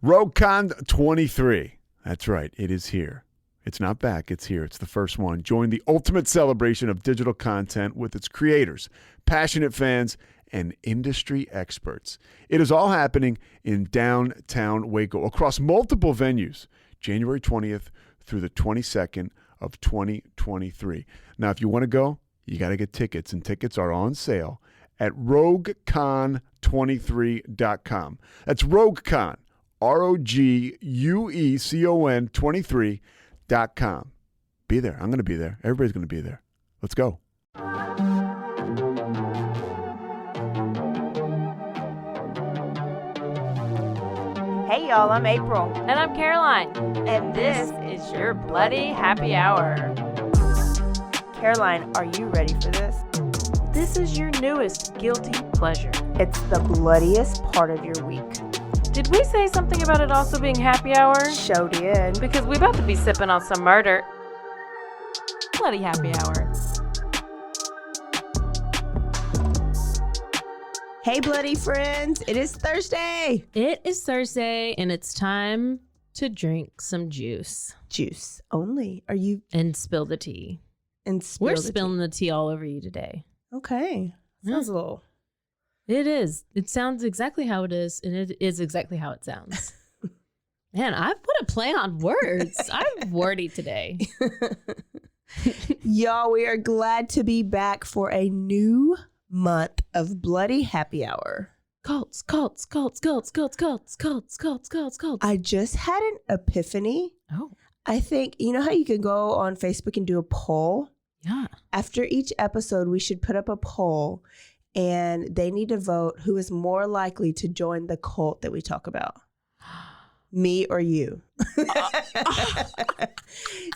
RogueCon 23. That's right. It is here. It's not back. It's here. It's the first one. Join the ultimate celebration of digital content with its creators, passionate fans, and industry experts. It is all happening in downtown Waco across multiple venues, January 20th through the 22nd of 2023. Now, if you want to go, you got to get tickets, and tickets are on sale at RogueCon23.com. That's RogueCon, RogueCon 23.com. Be there. I'm going to be there. Everybody's going to be there. Let's go. Hey y'all, I'm April. And I'm Caroline. And this is your Bloody Happy Hour. Caroline, are you ready for this? This is your newest guilty pleasure. It's the bloodiest part of your week. Did we say something about it also being happy hour? Show did. Because we about to be sipping on some murder. Bloody Happy Hour. Hey bloody friends, it is Thursday. It is Thursday and it's time to drink some juice. Juice only. Are you? And spill the tea. We're spilling the tea all over you today. Okay. Sounds a little. It is. It sounds exactly how it is, and it is exactly how it sounds. Man, I put a play on words. I'm wordy today. Y'all, we are glad to be back for a new month of Bloody Happy Hour. Cults. I just had an epiphany. Oh. I think, you know how you can go on Facebook and do a poll? Yeah. After each episode, we should put up a poll and they need to vote who is more likely to join the cult that we talk about. Me or you.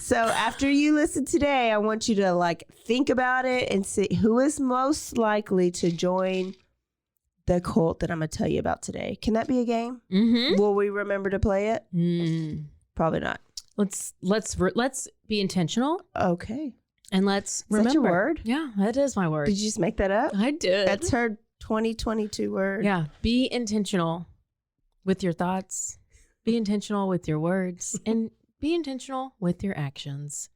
So after you listen today, I want you to think about it and see who is most likely to join the cult that I'm going to tell you about today. Can that be a game? Mm-hmm. Will we remember to play it? Probably not. Let's be intentional. Okay. And let's remember. Is that your word? Yeah, that is my word. Did you just make that up? I did. That's her 2022 word. Yeah. Be intentional with your thoughts. Be intentional with your words. And be intentional with your actions.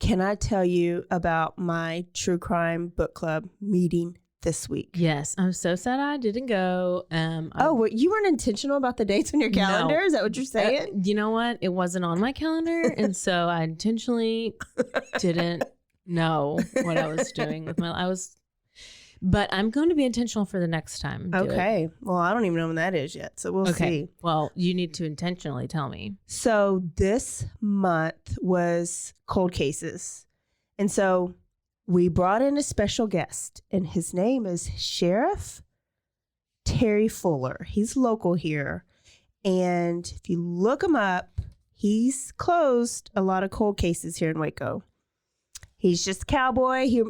Can I tell you about my true crime book club meeting this week? Yes. I'm so sad I didn't go. You weren't intentional about the dates on your calendar? No. Is that what you're saying? You know what? It wasn't on my calendar. And so I intentionally didn't know what I was doing with but I'm going to be intentional for the next time. Okay. Well, I don't even know when that is yet. So we'll see. Well, you need to intentionally tell me. So this month was cold cases. And so we brought in a special guest, and his name is Sheriff Terry Fuller. He's local here. And if you look him up, he's closed a lot of cold cases here in Waco. He's just a cowboy. He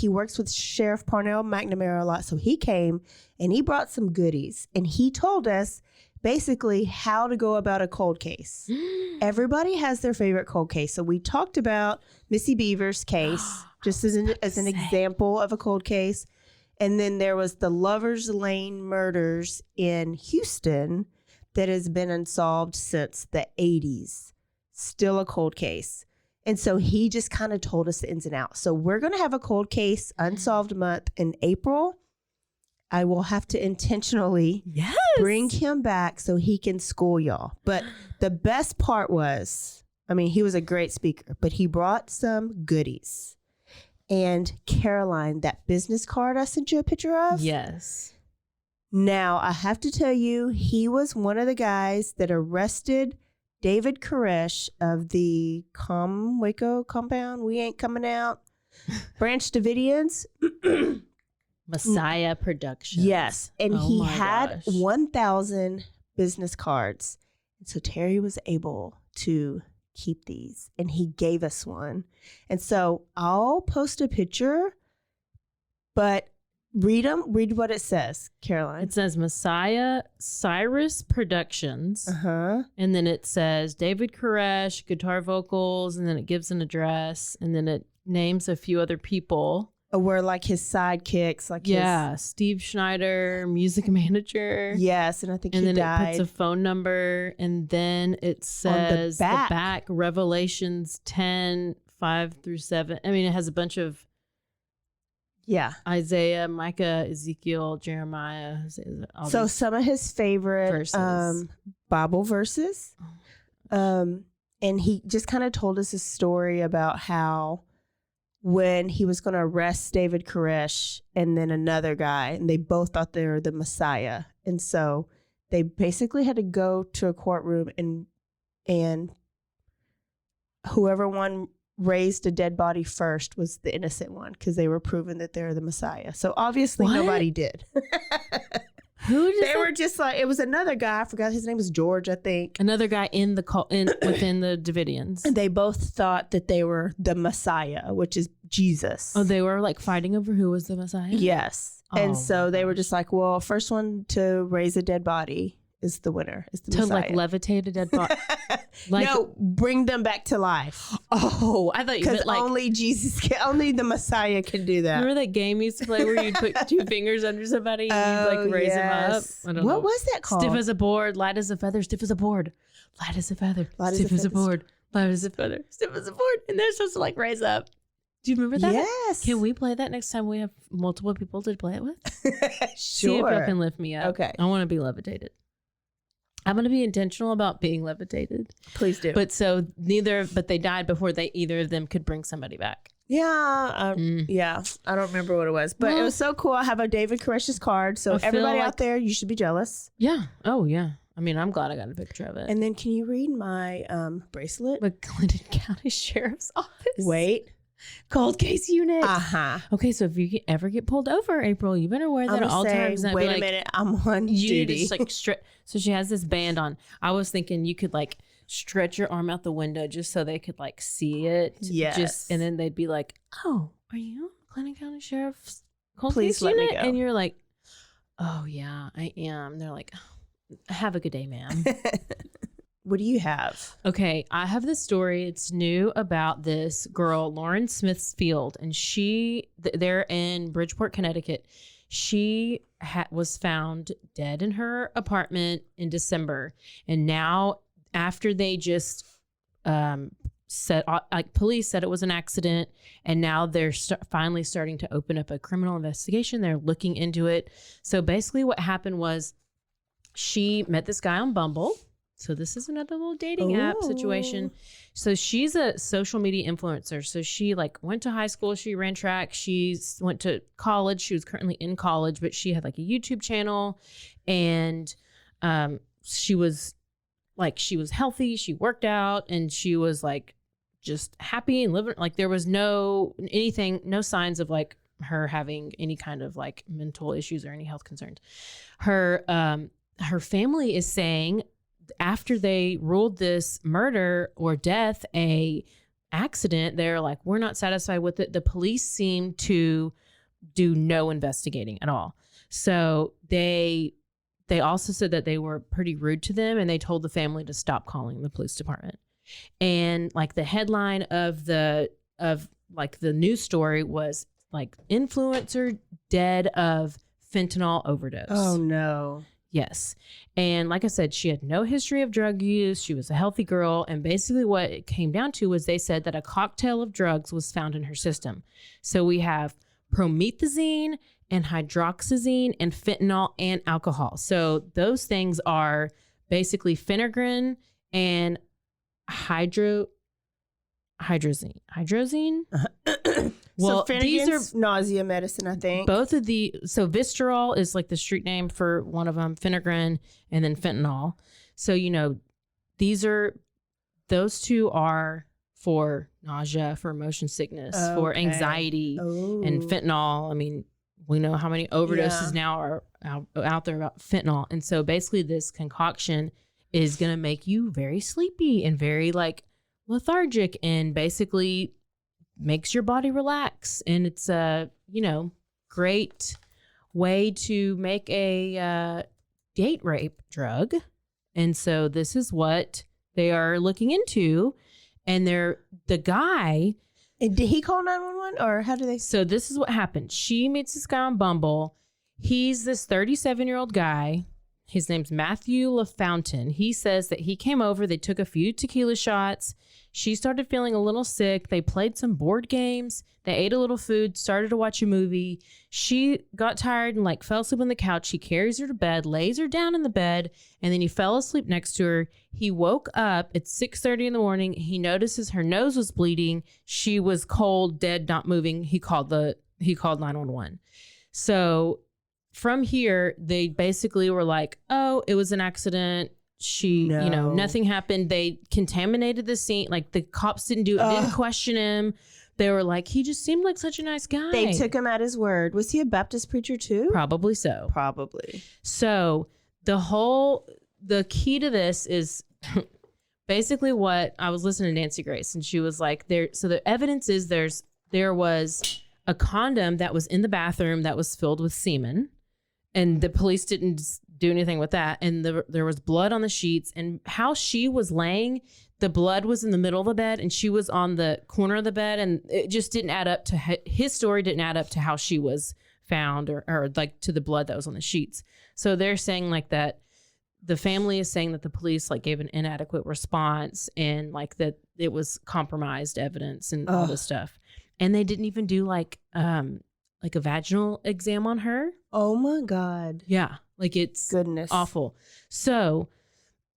works with Sheriff Parnell McNamara a lot. So he came and he brought some goodies. And he told us basically how to go about a cold case. Everybody has their favorite cold case. So we talked about Missy Beaver's case, just as an example of a cold case. And then there was the Lovers Lane murders in Houston that has been unsolved since the 80s. Still a cold case. And so he just kind of told us the ins and outs. So we're going to have a cold case unsolved month in April. I will have to intentionally bring him back so he can school y'all. But the best part was, he was a great speaker, but he brought some goodies. And Caroline, that business card I sent you a picture of? Yes. Now, I have to tell you, he was one of the guys that arrested David Koresh of the Waco compound. We ain't coming out. Branch Davidians. Messiah Productions. Yes. And he had 1,000 business cards. And so Terry was able to keep these. And he gave us one. And so I'll post a picture, but read what it says, Caroline. It says Messiah Cyrus Productions. And then it says David Koresh, guitar vocals, and then it gives an address, and then it names a few other people were like his sidekicks, like Steve Schneider, music manager. Yes, and I think and he then died. it puts a phone number, and then it says the back Revelations 10:5-7. I mean, it has a bunch of Isaiah, Micah, Ezekiel, Jeremiah. So some of his favorite verses. Bible verses, and he just kind of told us a story about how when he was going to arrest David Koresh and then another guy, and they both thought they were the Messiah. And so they basically had to go to a courtroom and whoever one raised a dead body first was the innocent one because they were proven that they're the Messiah. So obviously nobody did. Who did they were just like, it was another guy. I forgot his name was George, I think. Another guy within the Davidians. And they both thought that they were the Messiah, which is Jesus. Oh, they were like fighting over who was the Messiah? Yes. And so they were just like, well, first one to raise a dead body is the winner. Is the Messiah. Like levitate a dead body. No, bring them back to life. Oh, I thought you meant like only only the Messiah can do that. Remember that game you used to play where you'd put two fingers under somebody and you'd like raise them up? I don't know. What was that called? Stiff as a board, light as a feather, stiff as a board, light as a feather, stiff as a board, light as a feather, stiff as a board, and they're supposed to like raise up. Do you remember that? Yes. Can we play that next time we have multiple people to play it with? Sure. See if y'all can lift me up. Okay. I want to be levitated. I'm going to be intentional about being levitated. Please do. But they died before either of them could bring somebody back. Yeah. Yeah. I don't remember what it was, but it was so cool. I have a David Koresh's card. So everybody out there, you should be jealous. Yeah. Oh, yeah. I mean, I'm glad I got a picture of it. And then can you read my bracelet? McClendon County Sheriff's Office. Wait. Cold case unit. Uh-huh. Okay, so if you ever get pulled over, April, you better wear that at all times. Wait a minute, I'm on duty. Just like so she has this band on. I was thinking you could like stretch your arm out the window just so they could like see it. Yes. And then they'd be like, "Oh, are you McClendon County Sheriff's Cold Please Case let Unit?" me go. And you're like, "Oh yeah, I am." They're like, oh, "Have a good day, ma'am." What do you have? Okay, I have this story. It's new about this girl, Lauren Smithfield, and they're in Bridgeport, Connecticut. She was found dead in her apartment in December, and now after they just police said it was an accident, and now they're finally starting to open up a criminal investigation. They're looking into it. So basically, what happened was she met this guy on Bumble. So this is another little dating app situation. So she's a social media influencer. So she like went to high school. She ran track. She went to college. She was currently in college, but she had like a YouTube channel, and she was healthy. She worked out, and she was like just happy and living. Like there was no signs of like her having any kind of like mental issues or any health concerns. Her family is saying, after they ruled this murder or death a accident, they're like, we're not satisfied with it. The police seem to do no investigating at all. So they also said that they were pretty rude to them, and they told the family to stop calling the police department. And like the headline of the news story was like, influencer dead of fentanyl overdose. Oh no. Yes. And like I said, she had no history of drug use. She was a healthy girl. And basically what it came down to was they said that a cocktail of drugs was found in her system. So we have promethazine and hydroxyzine and fentanyl and alcohol. So those things are basically phenergan and hydrazine. Well, so these are nausea medicine, I think. Both of so Vistarol is like the street name for one of them, phenergan, and then fentanyl. So, those two are for nausea, for motion sickness, for anxiety, and fentanyl. I mean, we know how many overdoses now are out there about fentanyl. And so basically this concoction is going to make you very sleepy and very like lethargic, and basically makes your body relax. And it's a, great way to make a date rape drug. And so this is what they are looking into. And the guy And did he call 911 or how do they? So this is what happened. She meets this guy on Bumble. He's this 37-year-old guy. His name's Matthew LaFountain. He says that he came over. They took a few tequila shots. She started feeling a little sick. They played some board games. They ate a little food, started to watch a movie. She got tired and like fell asleep on the couch. He carries her to bed, lays her down in the bed, and then he fell asleep next to her. He woke up at 6:30 in the morning. He notices her nose was bleeding. She was cold, dead, not moving. He called 911. So from here, they basically were like, oh, it was an accident. Nothing happened. They contaminated the scene. Like the cops didn't question him. They were like, he just seemed like such a nice guy. They took him at his word. Was he a Baptist preacher too? Probably so. Probably. So the key to this is basically what I was listening to Nancy Grace, and she was like, so the evidence is there was a condom that was in the bathroom that was filled with semen, and the police didn't do anything with that. And there was blood on the sheets, and how she was laying, the blood was in the middle of the bed and she was on the corner of the bed, and it just didn't add up to his story, didn't add up to how she was found or like to the blood that was on the sheets. So they're saying like that the family is saying that the police like gave an inadequate response and like that it was compromised evidence and all this stuff. And they didn't even do like a vaginal exam on her. Oh my God. Yeah. Like it's goodness awful. So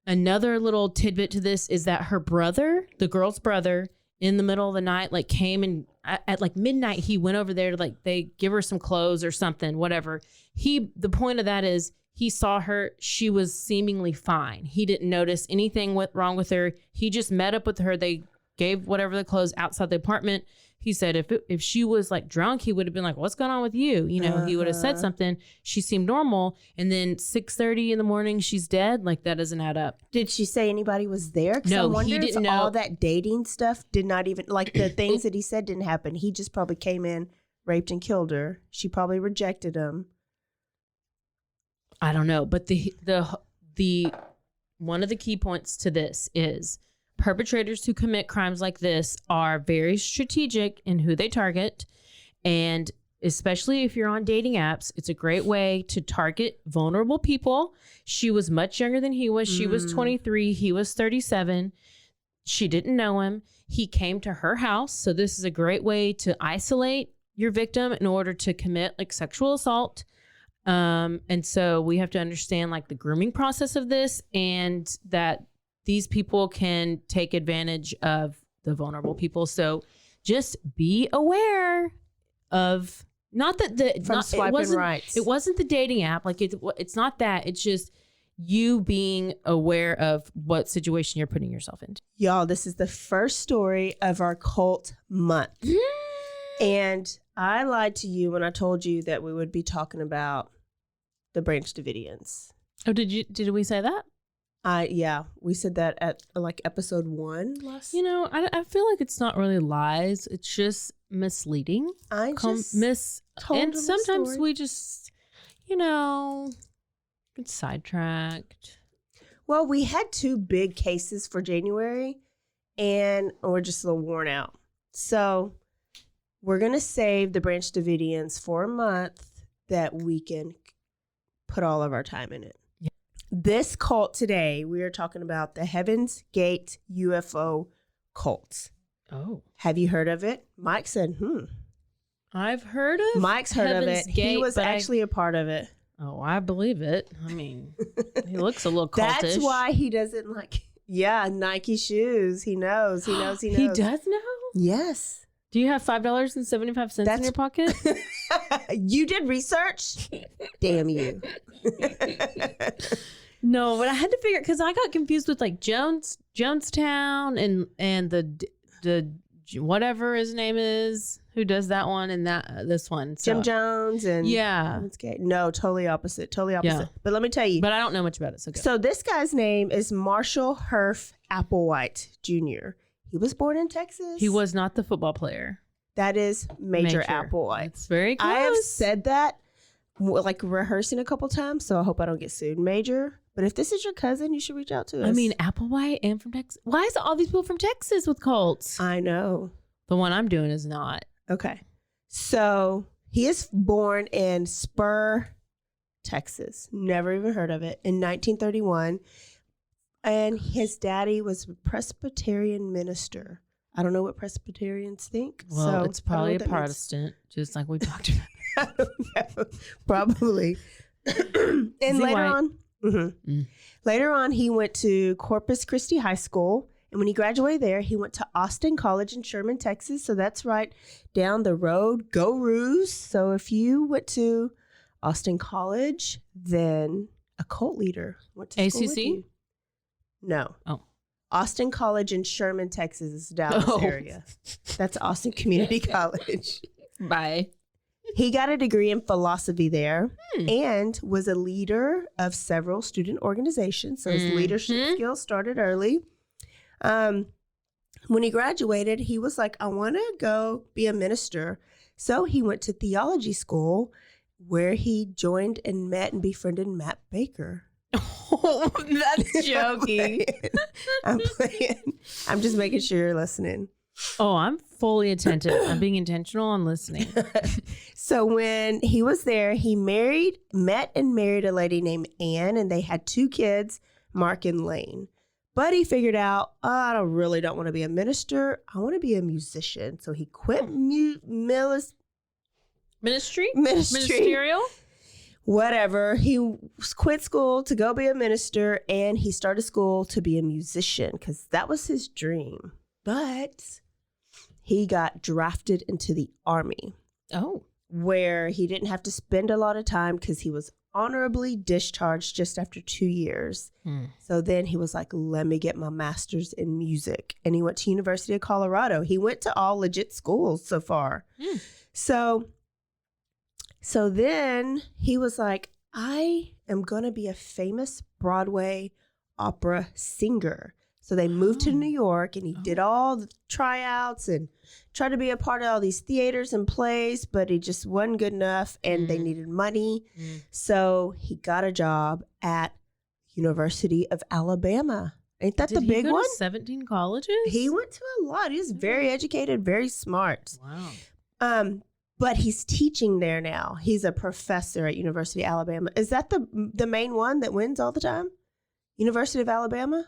another little tidbit to this is that her brother, the girl's brother, in the middle of the night, like came and at like midnight, he went over there to like, they give her some clothes or something, whatever. The point of that is he saw her, she was seemingly fine. He didn't notice anything wrong with her. He just met up with her. They gave whatever the clothes outside the apartment. He said if she was like drunk, he would have been like, what's going on with you? He would have said something. She seemed normal. And then 6:30 in the morning, she's dead. Like that doesn't add up. Did she say anybody was there? No, I wonder he didn't if know. All that dating stuff did not even, like the things that he said didn't happen. He just probably came in, raped and killed her. She probably rejected him. I don't know. But the one of the key points to this is perpetrators who commit crimes like this are very strategic in who they target. And especially if you're on dating apps, it's a great way to target vulnerable people. She was much younger than he was. She was 23. He was 37. She didn't know him. He came to her house. So this is a great way to isolate your victim in order to commit like sexual assault. And so we have to understand like the grooming process of this, and that these people can take advantage of the vulnerable people. So just be aware of swiping right. It wasn't the dating app. Like it's not that. It's just you being aware of what situation you're putting yourself into. Y'all, this is the first story of our cult month. And I lied to you when I told you that we would be talking about the Branch Davidians. Oh, did we say that? Yeah, we said that at like episode 1 last. I feel like it's not really lies. It's just misleading. I just told and them a sometimes story. we just, get sidetracked. Well, we had 2 big cases for January, and we're just a little worn out. So we're gonna save the Branch Davidians for a month that we can put all of our time in it. This cult today, we are talking about the Heaven's Gate UFO cult. Oh. Have you heard of it? Mike said, I've heard of Mike's heard Heaven's of it. Gate, he was actually a part of it. Oh, I believe it. I mean, he looks a little cultish. That's why he doesn't like, Nike shoes. He knows. He knows. He does know? Yes. Do you have $5.75 in your pocket? You did research? Damn you. No, but I had to figure, because I got confused with like Jonestown and the whatever his name is, who does that one and this one. So, Jim Jones and no, totally opposite. Yeah. But let me tell you. But I don't know much about it. So this guy's name is Marshall Herff Applewhite Jr. He was born in Texas. He was not the football player. That is Major Applewhite. It's very close. I have said that, like rehearsing a couple times, so I hope I don't get sued. Major. But if this is your cousin, you should reach out to us. I mean, Applewhite and from Texas. Why is it all these people from Texas with cults? I know. The one I'm doing is not. Okay. So he is born in Spur, Texas. Never even heard of it. In 1931. And his daddy was a Presbyterian minister. I don't know what Presbyterians think. Well, so it's probably I a don't know what that Protestant, just like we talked about. I don't know. Probably. And Is he later white? on, later on, he went to Corpus Christi High School. And when he graduated there, he went to Austin College in Sherman, Texas. So that's right down the road. Go Roos. So if you went to Austin College, then a cult leader went to school with ACC? you. No. Oh. Austin College in Sherman, Texas is the Dallas area. That's Austin Community College. Bye. He got a degree in philosophy there and was a leader of several student organizations. So his leadership skills started early. When he graduated, he was like, I want to go be a minister. So he went to theology school where he joined and met and befriended Matt Baker. Oh, that's joking. I'm playing. I'm just making sure you're listening. Oh, I'm fully attentive. I'm being intentional on listening. So when he was there, he met and married a lady named Anne, and they had 2 kids, Mark and Lane. But he figured out, I don't want to be a minister. I want to be a musician. So he quit Ministerial? Whatever. He quit school to go be a minister, and he started school to be a musician because that was his dream. But he got drafted into the Army. Oh. Where he didn't have to spend a lot of time because he was honorably discharged just after 2 years. So then he was like, let me get my master's in music. And he went to University of Colorado. He went to all legit schools so far. So then he was like, I am going to be a famous Broadway opera singer. So they moved to New York, and he did all the tryouts and tried to be a part of all these theaters and plays, but he just wasn't good enough, and they needed money. So he got a job at University of Alabama. Ain't that the big one? 17 colleges? He went to a lot. He was very educated, very smart. Wow. But he's teaching there now. He's a professor at University of Alabama. Is that the main one that wins all the time? University of Alabama?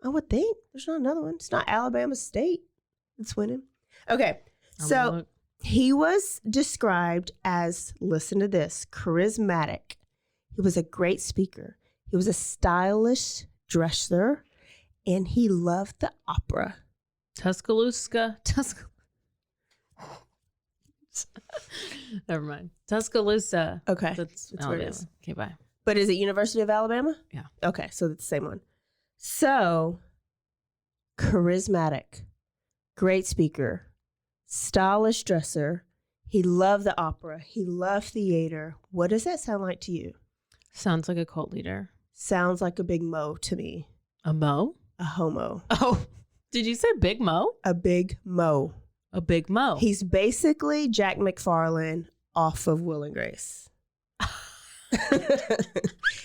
I would think. There's not another one. It's not Alabama State that's winning. Okay. So he was described as, listen to this, charismatic. He was a great speaker. He was a stylish dresser, and he loved the opera. Tuscaloosa. Never mind. Tuscaloosa. Okay. That's where it Alabama. is. Okay, bye. But is it University of Alabama? Yeah. Okay, so it's the same one. So, charismatic, great speaker, stylish dresser. He loved the opera. He loved theater. What does that sound like to you? Sounds like a cult leader. Sounds like a big mo to me. A mo? A homo. Oh, did you say Big Mo? A big mo. A Big Mo. He's basically Jack McFarlane off of Will and Grace.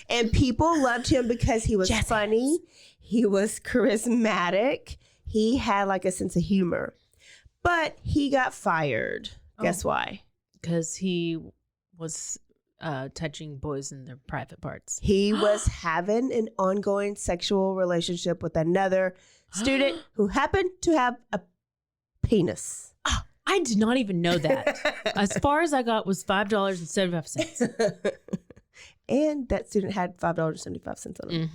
And people loved him because he was funny. He was charismatic. He had like a sense of humor. But he got fired. Guess why? Because he was touching boys in their private parts. He was having an ongoing sexual relationship with another student who happened to have a penis. Oh, I did not even know that. As far as I got was $5.75. And that student had $5.75 on him.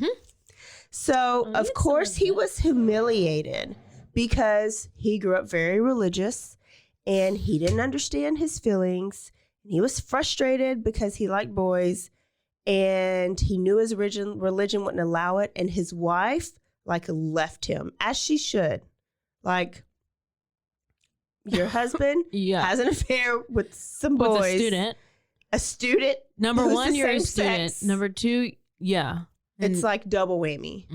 So, Oh, of course, he was humiliated because he grew up very religious and he didn't understand his feelings. And he was frustrated because he liked boys and he knew his religion wouldn't allow it. And his wife, like, left him, as she should. Like, your husband has an affair with some boys. With a student. A student. Number who's one, the you're a same student. sex. Number two, yeah. It's like double whammy.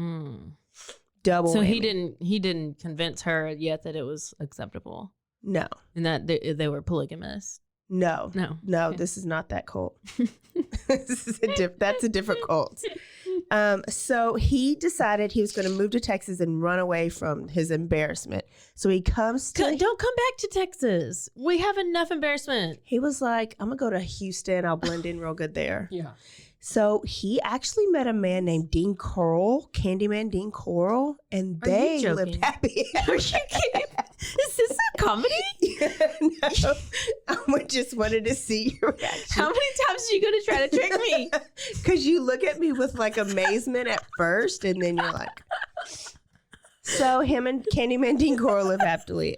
Double so whammy. he didn't convince her yet that it was acceptable. No. And that they were polygamous. No. No. No, Okay. this is not that cult. That's a different cult. So he decided he was going to move to Texas and run away from his embarrassment. So he comes to... Don't come back to Texas. We have enough embarrassment. He was like, I'm going to go to Houston. I'll blend in real good there. Yeah. So he actually met a man named Dean Coral, Candyman Dean Coral, and they lived happy. Are you kidding? Is this a comedy? No, I just wanted to see your reaction. How many times are you going to try to trick me? Because you look at me with like amazement at first, and then you're like... So him and Candyman Dean Coral live happily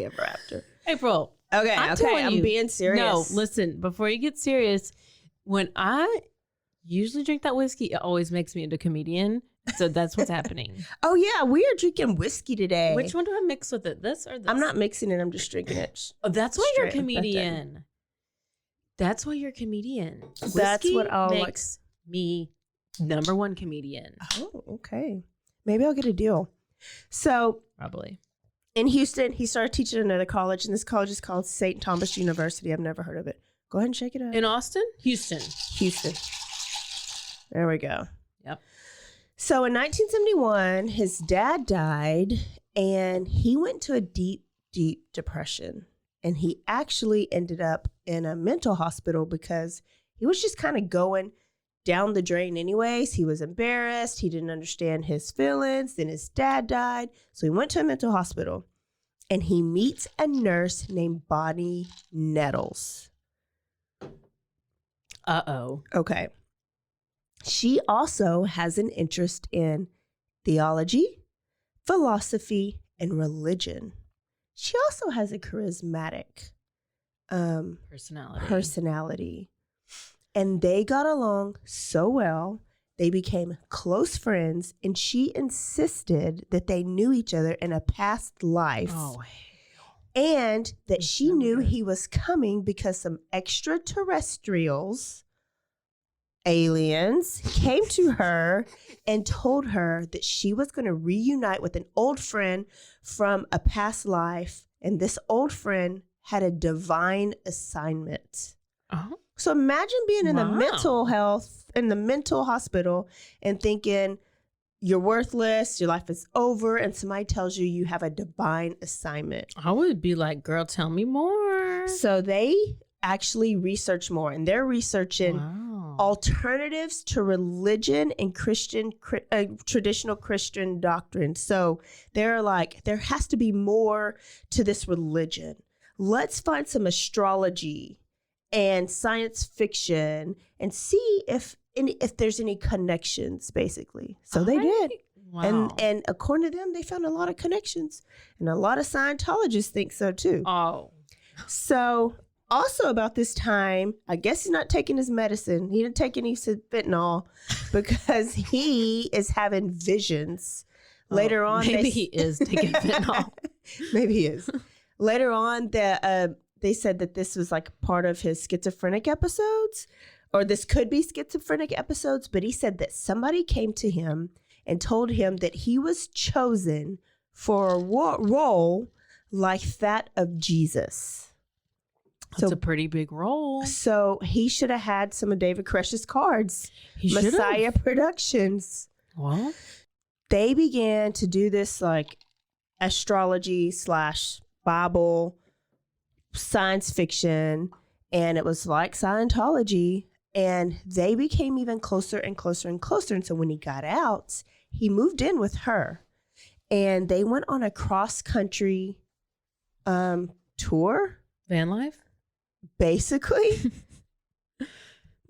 ever after. April. Okay, I'm being serious. No, listen, before you get serious, when I usually drink that whiskey, it always makes me into a comedian. So that's what's happening. Oh, yeah. We are drinking whiskey today. Which one do I mix with it? This or this? I'm not mixing it. I'm just drinking it. Oh, that's why you're a comedian. That's why you're a comedian. That's Whiskey what I'll makes me number one comedian. Oh, okay. Maybe I'll get a deal. So Probably. in Houston, he started teaching at another college, and this college is called St. Thomas University. I've never heard of it. Go ahead and check it out. In Austin? Houston. There we go. Yep. So in 1971, his dad died, and he went to a deep, deep depression. And he actually ended up in a mental hospital because he was just kind of going down the drain anyways. He was embarrassed. He didn't understand his feelings. Then his dad died. So he went to a mental hospital, and he meets a nurse named Bonnie Nettles. Uh-oh. Okay. She also has an interest in theology, philosophy, and religion. She also has a charismatic personality. And they got along so well. They became close friends, and she insisted that they knew each other in a past life. Oh, and that she knew he was coming because some extraterrestrials, aliens, came to her and told her that she was going to reunite with an old friend from a past life. And this old friend had a divine assignment. Oh. So imagine being in the Wow. in the mental hospital and thinking you're worthless, your life is over, and somebody tells you you have a divine assignment. I would be like, girl, tell me more. So they actually research more, and they're researching alternatives to religion and traditional Christian doctrine. So they're like, there has to be more to this religion. Let's find some astrology and science fiction and see if there's any connections, basically. So they did. Wow. And according to them, they found a lot of connections. And a lot of Scientologists think so too. Oh. So also about this time, I guess he's not taking his medicine. He didn't take any fentanyl because he is having visions. Later on, maybe he is taking fentanyl. Maybe he is. Later on, they said that this was like part of his schizophrenic episodes, or this could be schizophrenic episodes, but he said that somebody came to him and told him that he was chosen for a role like that of Jesus. That's a pretty big role. So he should have had some of David Koреш's cards. He Messiah Productions. Well, They began to do this like astrology / Bible science fiction, and it was like Scientology, and they became even closer and closer and closer. And so when he got out, he moved in with her, and they went on a cross-country tour, van life? basically.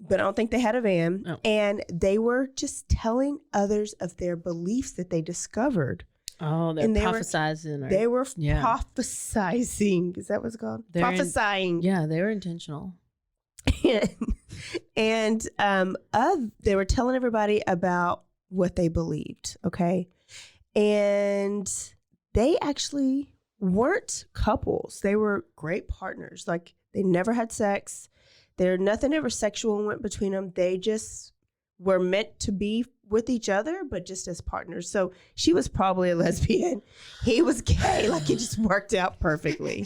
But I don't think they had a van. Oh. And they were just telling others of their beliefs that they discovered. Oh, they're prophesizing. They were prophesizing. Is that what's called? Prophesying. They were intentional. And they were telling everybody about what they believed. Okay. And they actually weren't couples. They were great partners. Like, they never had sex. Nothing ever sexual went between them. They just were meant to be with each other, but just as partners. So she was probably a lesbian. He was gay. Like, it just worked out perfectly.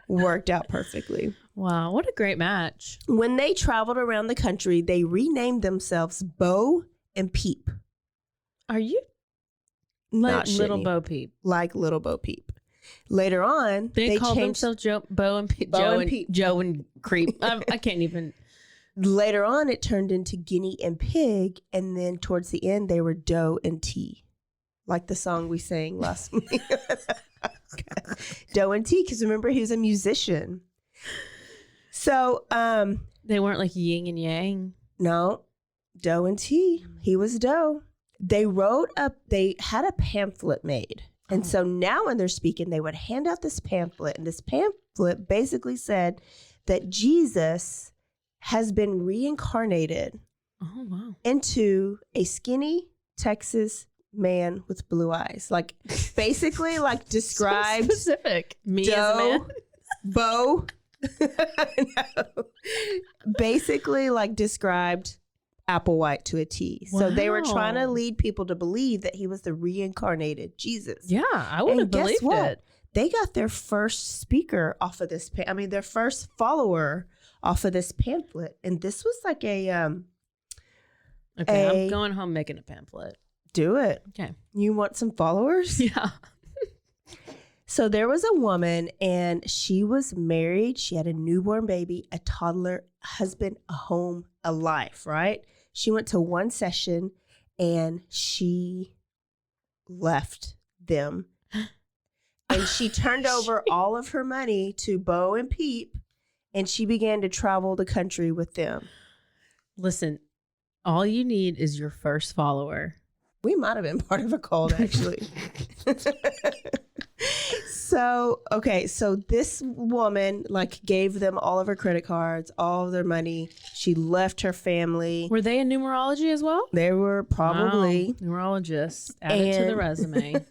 Wow, what a great match. When they traveled around the country, they renamed themselves Bo and Peep. Are you Not Little shitty. Bo Peep? Like Little Bo Peep. Later on, They called changed. themselves Bo and Peep. Bo and Peep. Joe and Creep. I can't even. Later on, it turned into Guinea and Pig, and then towards the end, they were Doe and Tea, like the song we sang last week. Doe and Tea, because remember, he was a musician. So, They weren't like yin and yang. no, Doe and Tea. He was Doe. They had a pamphlet made. And so now when they're speaking, they would hand out this pamphlet. And this pamphlet basically said that Jesus has been reincarnated into a skinny Texas man with blue eyes. Like basically like described so specific. Me as a Doe, man. Bo. No. Basically like described Applewhite to a T. So they were trying to lead people to believe that he was the reincarnated Jesus. Yeah, I would have believed it. They got their first speaker off of this. Their first follower off of this pamphlet, and this was like I'm going home making a pamphlet. Do it. Okay. You want some followers? Yeah. So there was a woman, and she was married. She had a newborn baby, a toddler, husband, a home, a life, right? She went to one session, and she left them. And she turned over all of her money to Bo and Peep, and she began to travel the country with them. Listen, all you need is your first follower. We might have been part of a cult, actually. So this woman gave them all of her credit cards, all of their money. She left her family. Were they in numerology as well? They were probably. Wow. Neurologists. Add it to the resume.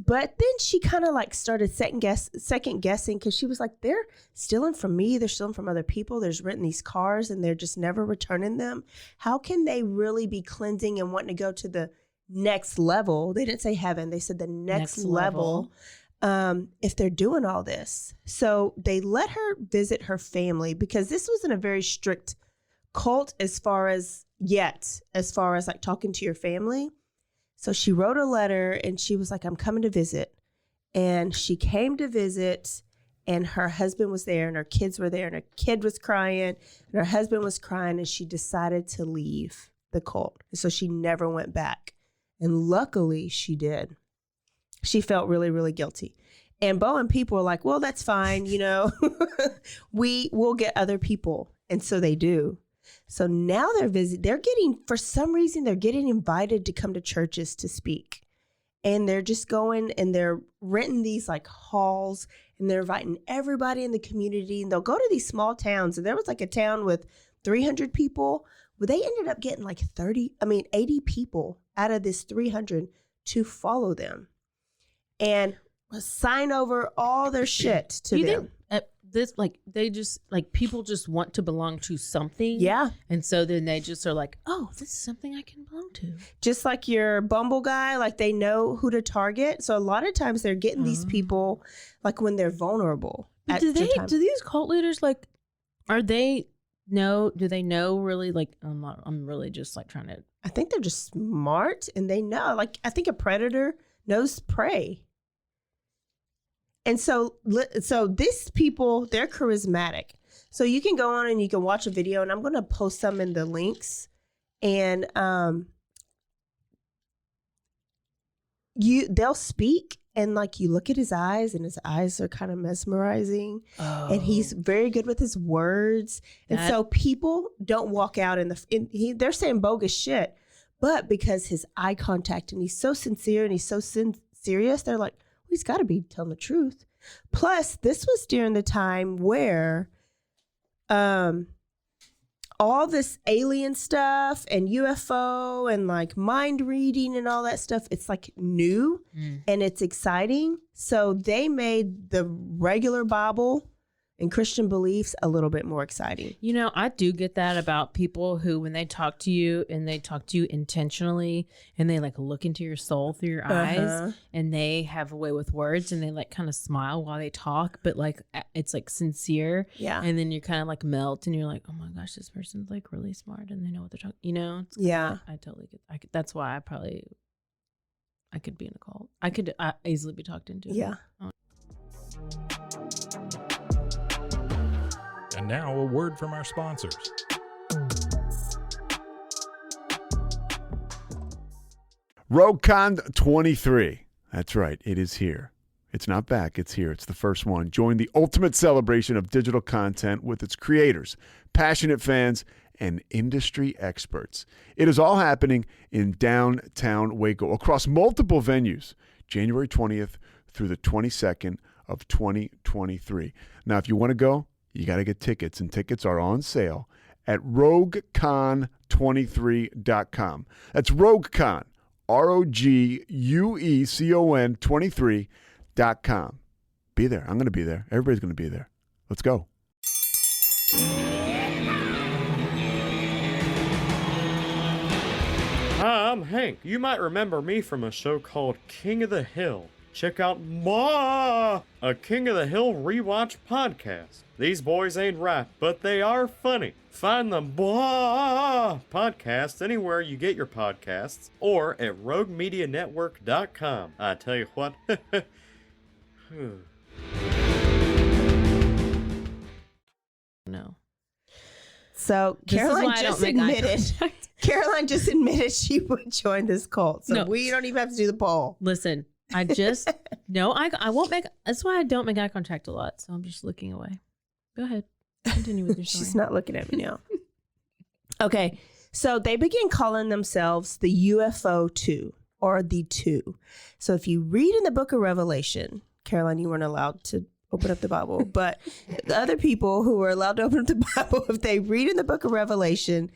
But then she kind of started second guessing, because she was like, they're stealing from me. They're stealing from other people. They're renting these cars and they're just never returning them. How can they really be cleansing and wanting to go to the next level? They didn't say heaven. They said the next level. If they're doing all this. So they let her visit her family, because this wasn't a very strict cult as far as talking to your family. So she wrote a letter and she was like, I'm coming to visit. And she came to visit, and her husband was there, and her kids were there, and her kid was crying, and her husband was crying, and she decided to leave the cult. And so she never went back. And luckily she did. She felt really, really guilty. And Bo and people were like, well, that's fine. We'll get other people. And so they do. So now they're getting invited to come to churches to speak. And they're just going and they're renting these like halls, and they're inviting everybody in the community, and they'll go to these small towns. And there was like a town with 300 people. Well, they ended up getting like 80 people out of this 300 to follow them and sign over all their shit to them. People just want to belong to something. Yeah. And so then they just are like, oh, this is something I can belong to. Just like your Bumble guy, like they know who to target. So a lot of times they're getting these people like when they're vulnerable. Do these cult leaders do they know really I'm really just like trying to. I think they're just smart, and they know, I think a predator knows prey. And so these people, they're charismatic. So you can go on and you can watch a video, and I'm going to post some in the links. And they'll speak, and you look at his eyes, and his eyes are kind of mesmerizing. Oh. And he's very good with his words. And so people don't walk out they're saying bogus shit, but because his eye contact, and he's so sincere and he's so serious, they're like, he's got to be telling the truth. Plus, this was during the time where all this alien stuff and UFO and mind reading and all that stuff, it's new and it's exciting. So they made the regular Bible and Christian beliefs a little bit more exciting. You know, I do get that about people who, when they talk to you and they talk to you intentionally and they like look into your soul through your eyes and they have a way with words and they like kind of smile while they talk, but like it's like sincere. Yeah. And then you're kind of like melt and you're like, oh my gosh, this person's like really smart and they know what they're talking, you know? Yeah. I totally get that's why I could be in a cult. I could easily be talked into. Yeah. And now a word from our sponsors. RogueCon 23. That's right. It is here. It's not back. It's here. It's the first one. Join the ultimate celebration of digital content with its creators, passionate fans, and industry experts. It is all happening in downtown Waco across multiple venues, January 20th through the 22nd of 2023. Now, if you want to go, you got to get tickets, and tickets are on sale at RogueCon23.com. That's RogueCon, RogueCon 23.com. Be there. I'm going to be there. Everybody's going to be there. Let's go. Hi, I'm Hank. You might remember me from a show called King of the Hill. Check out a King of the Hill rewatch podcast. These boys ain't right, but they are funny. Find the podcast anywhere you get your podcasts or at roguemedianetwork.com. I tell you what. No. So This is why I don't make eye contact. Caroline just admitted she would join this cult. So No. we don't even have to do the poll. Listen, I just no, I won't make. That's why I don't make eye contact a lot. So I'm just looking away. Go ahead, continue with your story. She's not looking at me now. Okay, so they begin calling themselves the UFO 2 or the 2. So if you read in the book of Revelation, Caroline, you weren't allowed to open up the Bible, but the other people who were allowed to open up the Bible, if they read in the book of Revelation,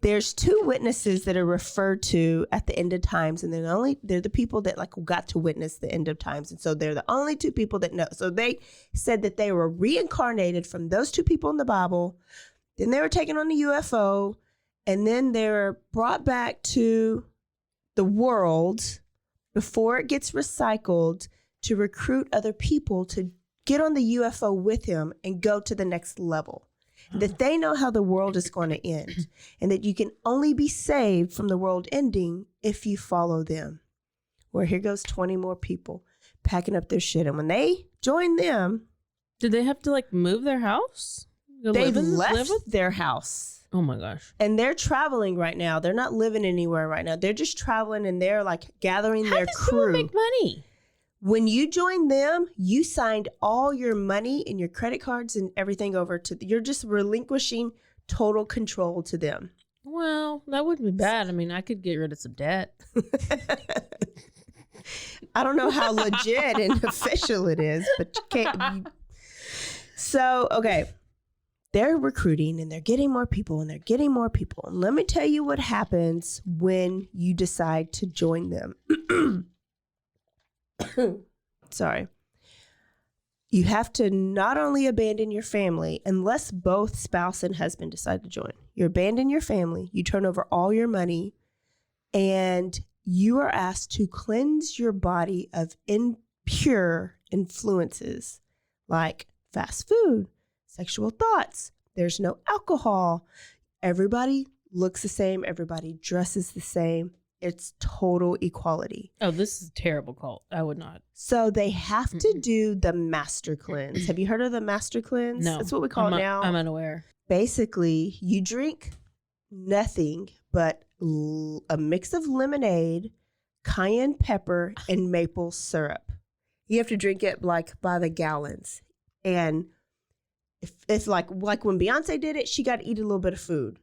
there's 2 witnesses that are referred to at the end of times, and they're the people that like got to witness the end of times, and so they're the only 2 people that know. So they said that they were reincarnated from those 2 people in the Bible. Then they were taken on the UFO, and then they were brought back to the world before it gets recycled to recruit other people to get on the UFO with him and go to the next level. That they know how the world is going to end, and that you can only be saved from the world ending if you follow them. Well, here goes 20 more people packing up their shit. And when they join them, Did they have to like move their house? they've left their house. Oh my gosh. And they're traveling right now. They're not living anywhere right now. They're just traveling, and they're like gathering How their does people crew. make money? When you joined them, you signed all your money and your credit cards and everything over to, you're just relinquishing total control to them. Well, that wouldn't be bad. I mean, I could get rid of some debt. I don't know how legit and official it is, but you can't. So, okay. They're recruiting and they're getting more people and they're getting more people. And let me tell you what happens when you decide to join them. Sorry. You have to not only abandon your family, unless both spouse and husband decide to join. You abandon your family, you turn over all your money, and you are asked to cleanse your body of impure influences like fast food, sexual thoughts. There's no alcohol. Everybody looks the same. Everybody dresses the same. It's total equality. Oh, this is a terrible cult. I would not. So they have to do the master cleanse. Have you heard of the master cleanse? No. That's what we call it now. I'm unaware. Basically, you drink nothing but a mix of lemonade, cayenne pepper, and maple syrup. You have to drink it like by the gallons. And if like when Beyonce did it, she got to eat a little bit of food.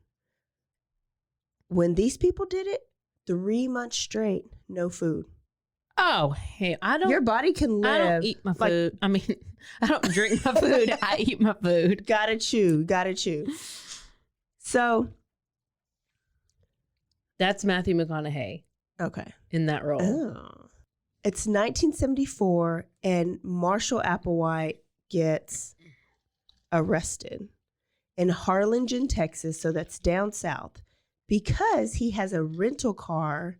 When these people did it, 3 months straight, no food. Oh, hey, Your body can live. I don't eat my food. I mean, I don't drink my food. I eat my food. Gotta chew. So. That's Matthew McConaughey Okay. in that role. Oh. It's 1974, and Marshall Applewhite gets arrested in Harlingen, Texas. So that's down south, because he has a rental car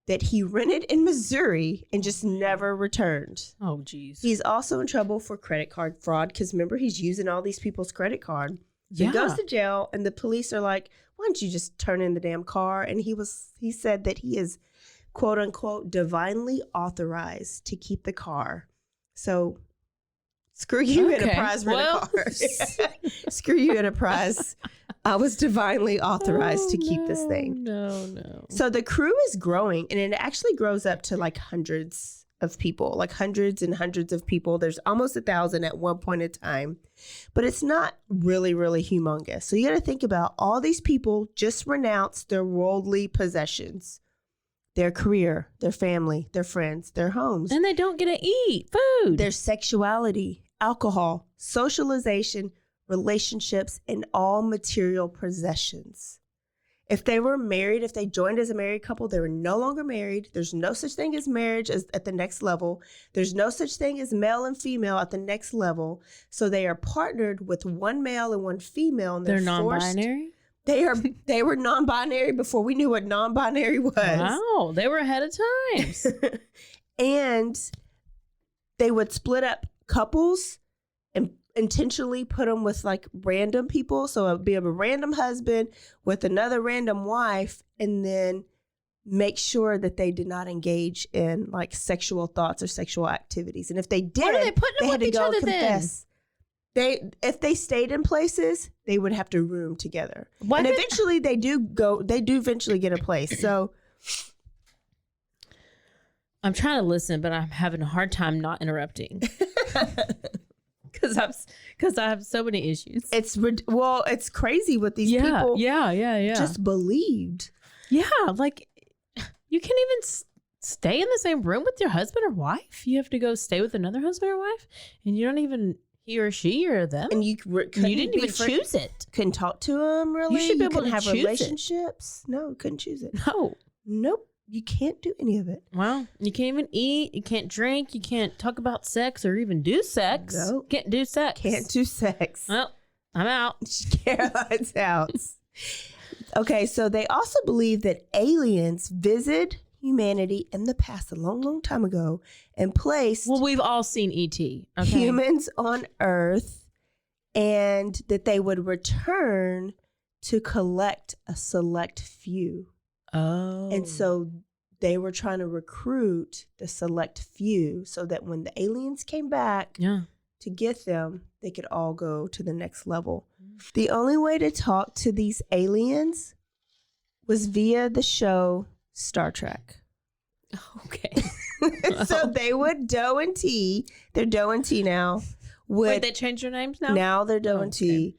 that he rented in Missouri and just never returned. Oh, geez. He's also in trouble for credit card fraud because remember, he's using all these people's credit card. So he goes to jail and the police are like, why don't you just turn in the damn car? And he said that he is, quote unquote, divinely authorized to keep the car. So screw you, Enterprise, rent a car. Screw you, Enterprise. I was divinely authorized to keep this thing. No. So the crew is growing, and it actually grows up to like hundreds of people, like hundreds and hundreds of people. There's almost 1,000 at one point in time, but it's not really, really humongous. So you got to think about all these people just renounced their worldly possessions, their career, their family, their friends, their homes. And they don't get to eat food. Their sexuality, alcohol, socialization, relationships, and all material possessions. If they were married, if they joined as a married couple, they were no longer married. There's no such thing as marriage at the next level. There's no such thing as male and female at the next level. So they are partnered with one male and one female. And they're non-binary? They were non-binary before we knew what non-binary was. Wow, they were ahead of times. And they would split up couples and intentionally put them with like random people. So it would be a random husband with another random wife, and then make sure that they did not engage in like sexual thoughts or sexual activities. And if they did, What are they putting them had with to each go other confess. If they stayed in places, they would have to room together. Why and did- eventually they do eventually get a place. So I'm trying to listen, but I'm having a hard time not interrupting. Because I have so many issues. it's crazy what these people just believed. Yeah, like you can't even stay in the same room with your husband or wife. You have to go stay with another husband or wife, and you don't even he or she or them. And you didn't even choose it. Couldn't talk to them really. You should be able couldn't to have choose it. relationships. No, couldn't choose it. No. Nope. You can't do any of it. Well, you can't even eat. You can't drink. You can't talk about sex or even do sex. Nope. Can't do sex. Can't do sex. Well, I'm out. Caroline's house. Okay, so they also believe that aliens visited humanity in the past a long, long time ago and placed Well, we've all seen E.T. Okay? humans on Earth, and that they would return to collect a select few. Oh. And so they were trying to recruit the select few so that when the aliens came back to get them, they could all go to the next level. The only way to talk to these aliens was via the show Star Trek. Okay. So they would Doe and T. They're Doe and T now. Wait, they changed their names now? Now they're Doe and T.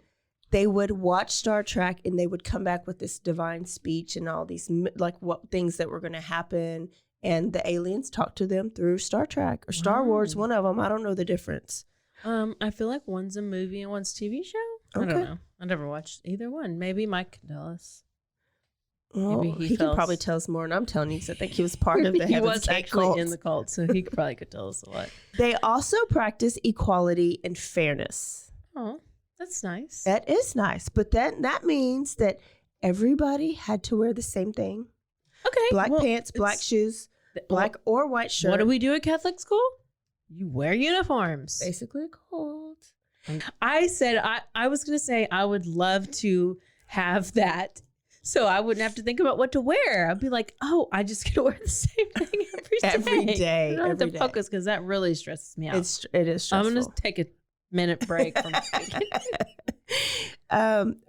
They would watch Star Trek and they would come back with this divine speech and all these like what things that were going to happen. And the aliens talked to them through Star Trek or Star Wars, one of them. I don't know the difference. I feel like one's a movie and one's TV show. I don't know. I never watched either one. Maybe Mike can tell us. Well, Maybe he can probably tell us more than I'm telling you because I think he was part of the He Heaven's was Gate actually cult. in the cult, so he probably could tell us a lot. They also practice equality and fairness. Oh, that's nice. That is nice, but that means that everybody had to wear the same thing. Okay. Black pants, black shoes, black or white shirt. What do we do at Catholic school? You wear uniforms. Basically a cult. I said I was going to say I would love to have that so I wouldn't have to think about what to wear. I'd be like, oh, I just get to wear the same thing every day. I don't have to focus because that really stresses me out. It is stressful. I'm going to take a minute break from speaking.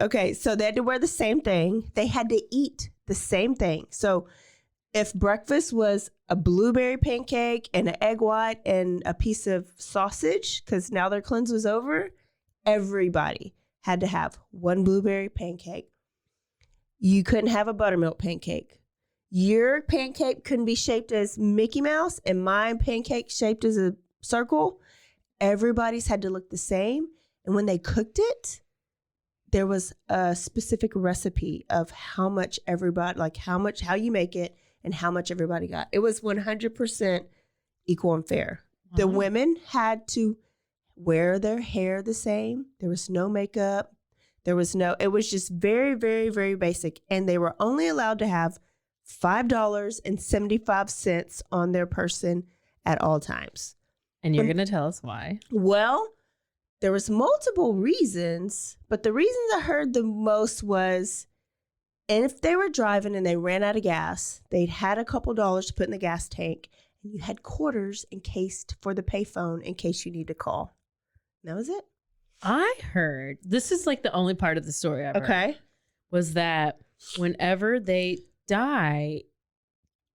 Okay, so they had to wear the same thing. They had to eat the same thing. So if breakfast was a blueberry pancake and an egg white and a piece of sausage, because now their cleanse was over, everybody had to have one blueberry pancake. You couldn't have a buttermilk pancake. Your pancake couldn't be shaped as Mickey Mouse and my pancake shaped as a circle. Everybody's had to look the same. And when they cooked it, there was a specific recipe of how much everybody, like how you make it and how much everybody got. It was 100% equal and fair. The women had to wear their hair the same. There was no makeup. It was just very, very, very basic. And they were only allowed to have $5.75 on their person at all times. And you're going to tell us why. Well, there was multiple reasons, but the reasons I heard the most was, and if they were driving and they ran out of gas, they'd had a couple dollars to put in the gas tank, and you had quarters encased for the payphone in case you need to call. And that was it. I heard, this is like the only part of the story I've heard, was that whenever they die,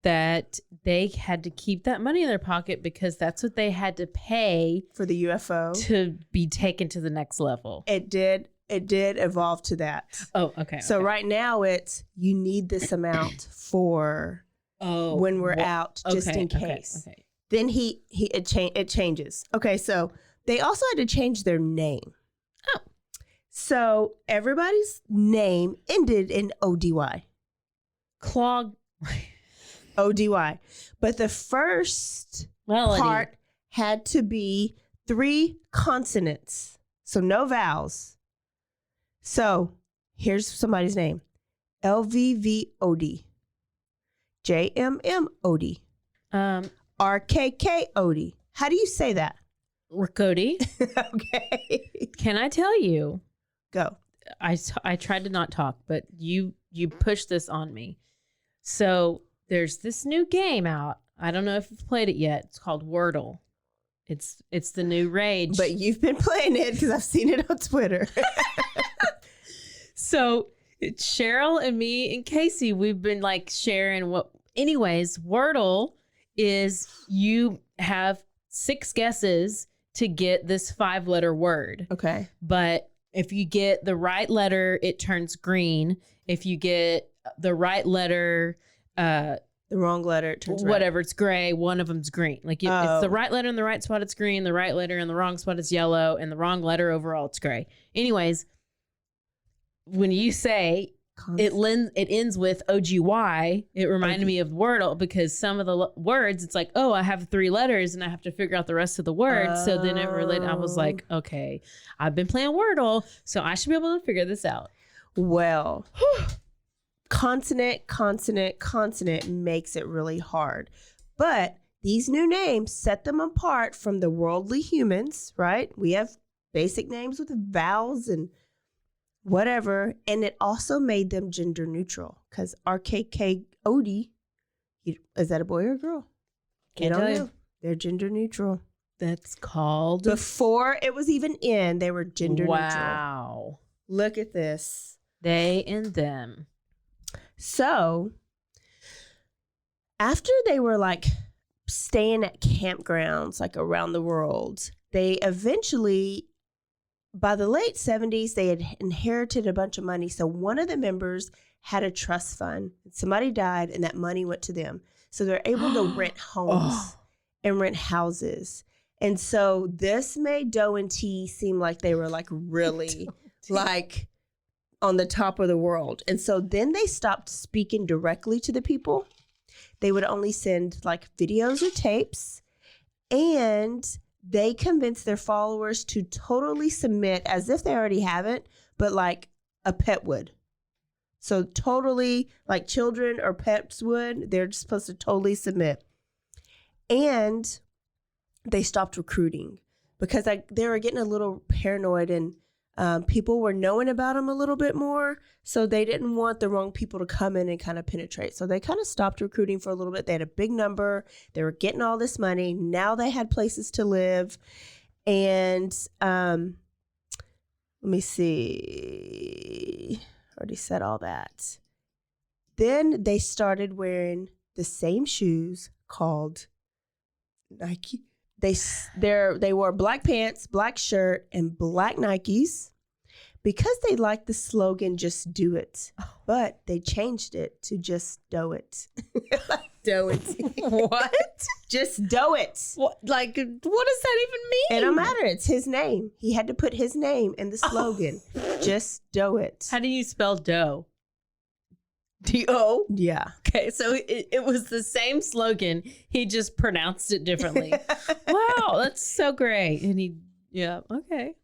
that they had to keep that money in their pocket because that's what they had to pay For the UFO. to be taken to the next level. It did evolve to that. Oh, okay. So right now it's, you need this amount for when we're out, just in case. Okay. Then it changes. Okay, so they also had to change their name. Oh. So everybody's name ended in ODY. Clog. ODY. But the first Melody. part had to be 3 consonants. So no vowels. So here's somebody's name. LVVOD. JMMOD. RKKOD. How do you say that? Cody, Okay. can I tell you? Go. I tried to not talk, but you pushed this on me. So there's this new game out. I don't know if you've played it yet. It's called Wordle. It's the new rage. But you've been playing it because I've seen it on Twitter. So Cheryl and me and Casey, we've been like sharing what. Anyways, Wordle is you have 6 guesses to get this 5-letter word. Okay. But if you get the right letter, it turns green. If you get the right letter, The wrong letter, it turns red. whatever, it's gray. One of them's green. Like it's the right letter in the right spot, it's green. The right letter in the wrong spot, it's yellow. And the wrong letter overall, it's gray. Anyways, when you say it ends with OGY, it reminded me of Wordle because some of the words, it's like, oh, I have 3 letters and I have to figure out the rest of the words. So then it related. I was like, okay, I've been playing Wordle, so I should be able to figure this out. Well, consonant makes it really hard. But these new names set them apart from the worldly humans, right? We have basic names with vowels and whatever. And it also made them gender neutral because RKKOD, is that a boy or a girl? Can't tell you. They're gender neutral. That's called. Before it was even in, they were gender neutral. Wow. Look at this. They and them. So after they were like staying at campgrounds like around the world, they eventually, by the late 70s, they had inherited a bunch of money. So one of the members had a trust fund. Somebody died and that money went to them. So they're able to rent homes and rent houses. And so this made Doe and T seem like they were like really like on the top of the world. And so then they stopped speaking directly to the people. They would only send like videos or tapes, and they convinced their followers to totally submit as if they already haven't, but like a pet would. So totally like children or pets would, they're just supposed to totally submit. And they stopped recruiting because they were getting a little paranoid, and people were knowing about them a little bit more. So they didn't want the wrong people to come in and kind of penetrate. So they kind of stopped recruiting for a little bit. They had a big number. They were getting all this money. Now they had places to live. And let me see. Already said all that. Then they started wearing the same shoes called Nike. They wore black pants, black shirt, and black Nikes because they liked the slogan, just do it. But they changed it to just do it. Do it. What? Just do it. What? Like, what does that even mean? It don't matter. It's his name. He had to put his name in the slogan. Just do it. How do you spell dough? D-O? Yeah. Okay, so it was the same slogan. He just pronounced it differently. Wow, that's so great. And he Yeah. Okay.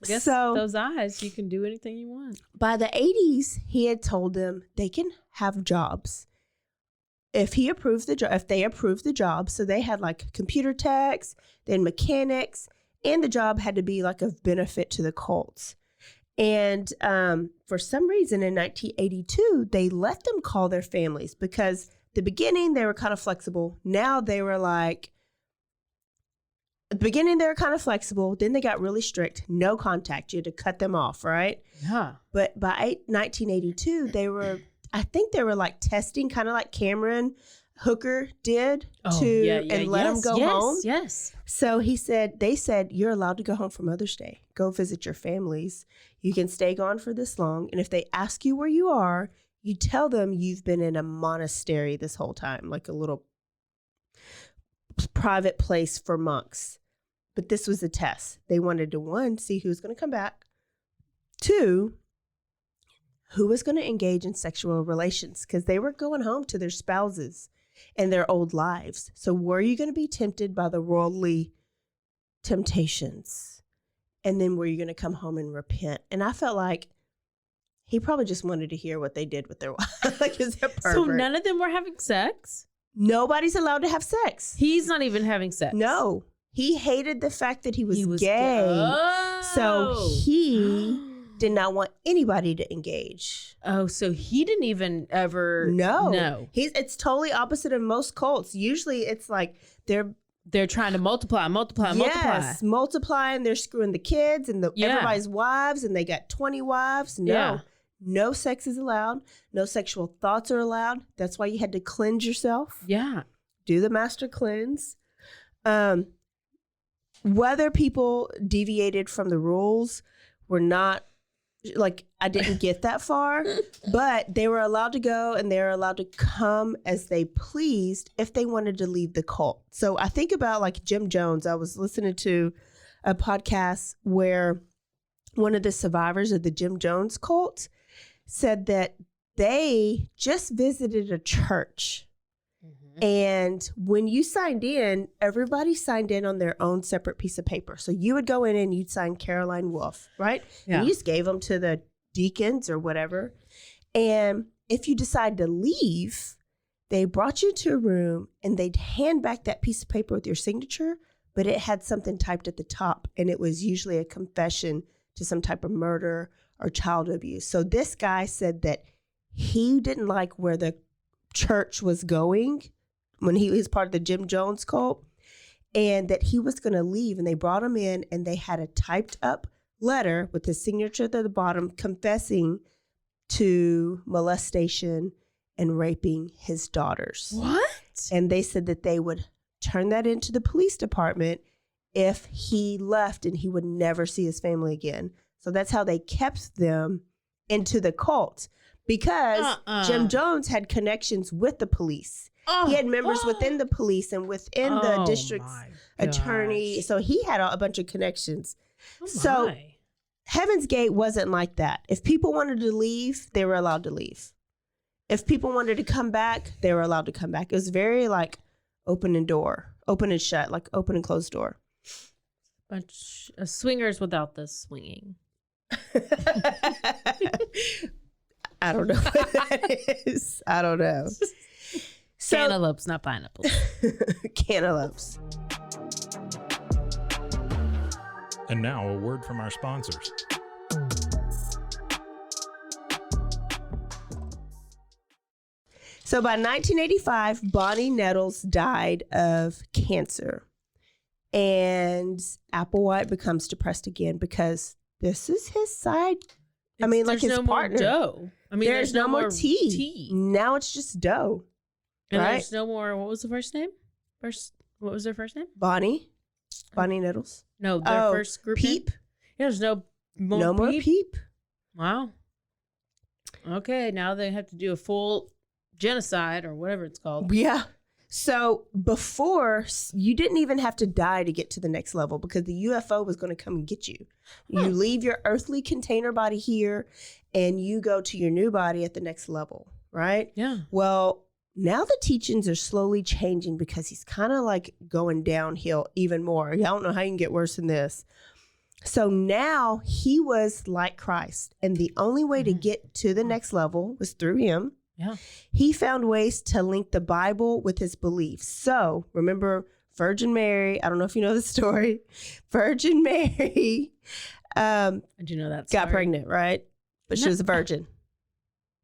I guess So- those eyes, you can do anything you want. By the 80s, he had told them they can have jobs if he approved the job, if they approved the job. So they had like computer techs, then mechanics, and the job had to be like of benefit to the cults. And for some reason in 1982, they let them call their families because the beginning they were kind of flexible. Now they were like, at the beginning they were kind of flexible. Then they got really strict. No contact. You had to cut them off, right? Yeah. But by 1982, I think they were like testing, kind of like Cameron Hooker did and let them go home. Yes. So they said, you're allowed to go home for Mother's Day. Go visit your families. You can stay gone for this long. And if they ask you where you are, you tell them you've been in a monastery this whole time, like a little private place for monks. But this was a test. They wanted to, one, see who's going to come back. Two, who was going to engage in sexual relations, because they were going home to their spouses and their old lives. So were you going to be tempted by the worldly temptations? And then were you going to come home and repent? And I felt like he probably just wanted to hear what they did with their wives. Like, is that pervert? So none of them were having sex? Nobody's allowed to have sex. He's not even having sex. No. He hated the fact that he was gay. gay. So he did not want anybody to engage. Oh, so he didn't even ever. No. It's totally opposite of most cults. Usually it's like they're trying to multiply. Yes, multiply, and they're screwing the kids and everybody's wives, and they got 20 wives. No sex is allowed. No sexual thoughts are allowed. That's why you had to cleanse yourself. Yeah. Do the master cleanse. Whether people deviated from the rules were not, like, I didn't get that far, but they were allowed to go and they were allowed to come as they pleased if they wanted to leave the cult. So I think about like Jim Jones. I was listening to a podcast where one of the survivors of the Jim Jones cult said that they just visited a church. And when you signed in, everybody signed in on their own separate piece of paper. So you would go in and you'd sign Caroline Wolf, right? Yeah. And you just gave them to the deacons or whatever. And if you decide to leave, they brought you to a room and they'd hand back that piece of paper with your signature, but it had something typed at the top. And it was usually a confession to some type of murder or child abuse. So this guy said that he didn't like where the church was going when he was part of the Jim Jones cult, and that he was going to leave. And they brought him in and they had a typed up letter with his signature at the bottom confessing to molestation and raping his daughters. What? And they said that they would turn that into the police department if he left and he would never see his family again. So that's how they kept them into the cult, because Jim Jones had connections with the police. He had members within the police and within the district's attorney. So he had a bunch of connections. So Heaven's Gate wasn't like that. If people wanted to leave, they were allowed to leave. If people wanted to come back, they were allowed to come back. It was very like open and shut, like open and closed door. Bunch of swingers without the swinging. I don't know what that is. I don't know. So, Cantaloupes, not pineapples. Cantaloupes. And now a word from our sponsors. So by 1985, Bonnie Nettles died of cancer. And Applewhite becomes depressed again because this is his side. I mean, like his no partner. More dough. I mean, there's no more tea. Now it's just dough. And right? There's no more. What was the first name? What was their first name? Bonnie Nettles. No, their first group Peep. name? Yeah, there's no more Peep. Wow. Okay, now they have to do a full genocide or whatever it's called. Yeah. So before, you didn't even have to die to get to the next level because the UFO was going to come and get you. You leave your earthly container body here and you go to your new body at the next level, right? Yeah. Well, now the teachings are slowly changing because he's kind of like going downhill even more. I don't know how you can get worse than this. So now he was like Christ, and the only way to get to the next level was through him. Yeah. He found ways to link the Bible with his beliefs. So remember Virgin Mary, I don't know if you know the story. Virgin Mary Did you know that got story? pregnant, right? But she was a virgin.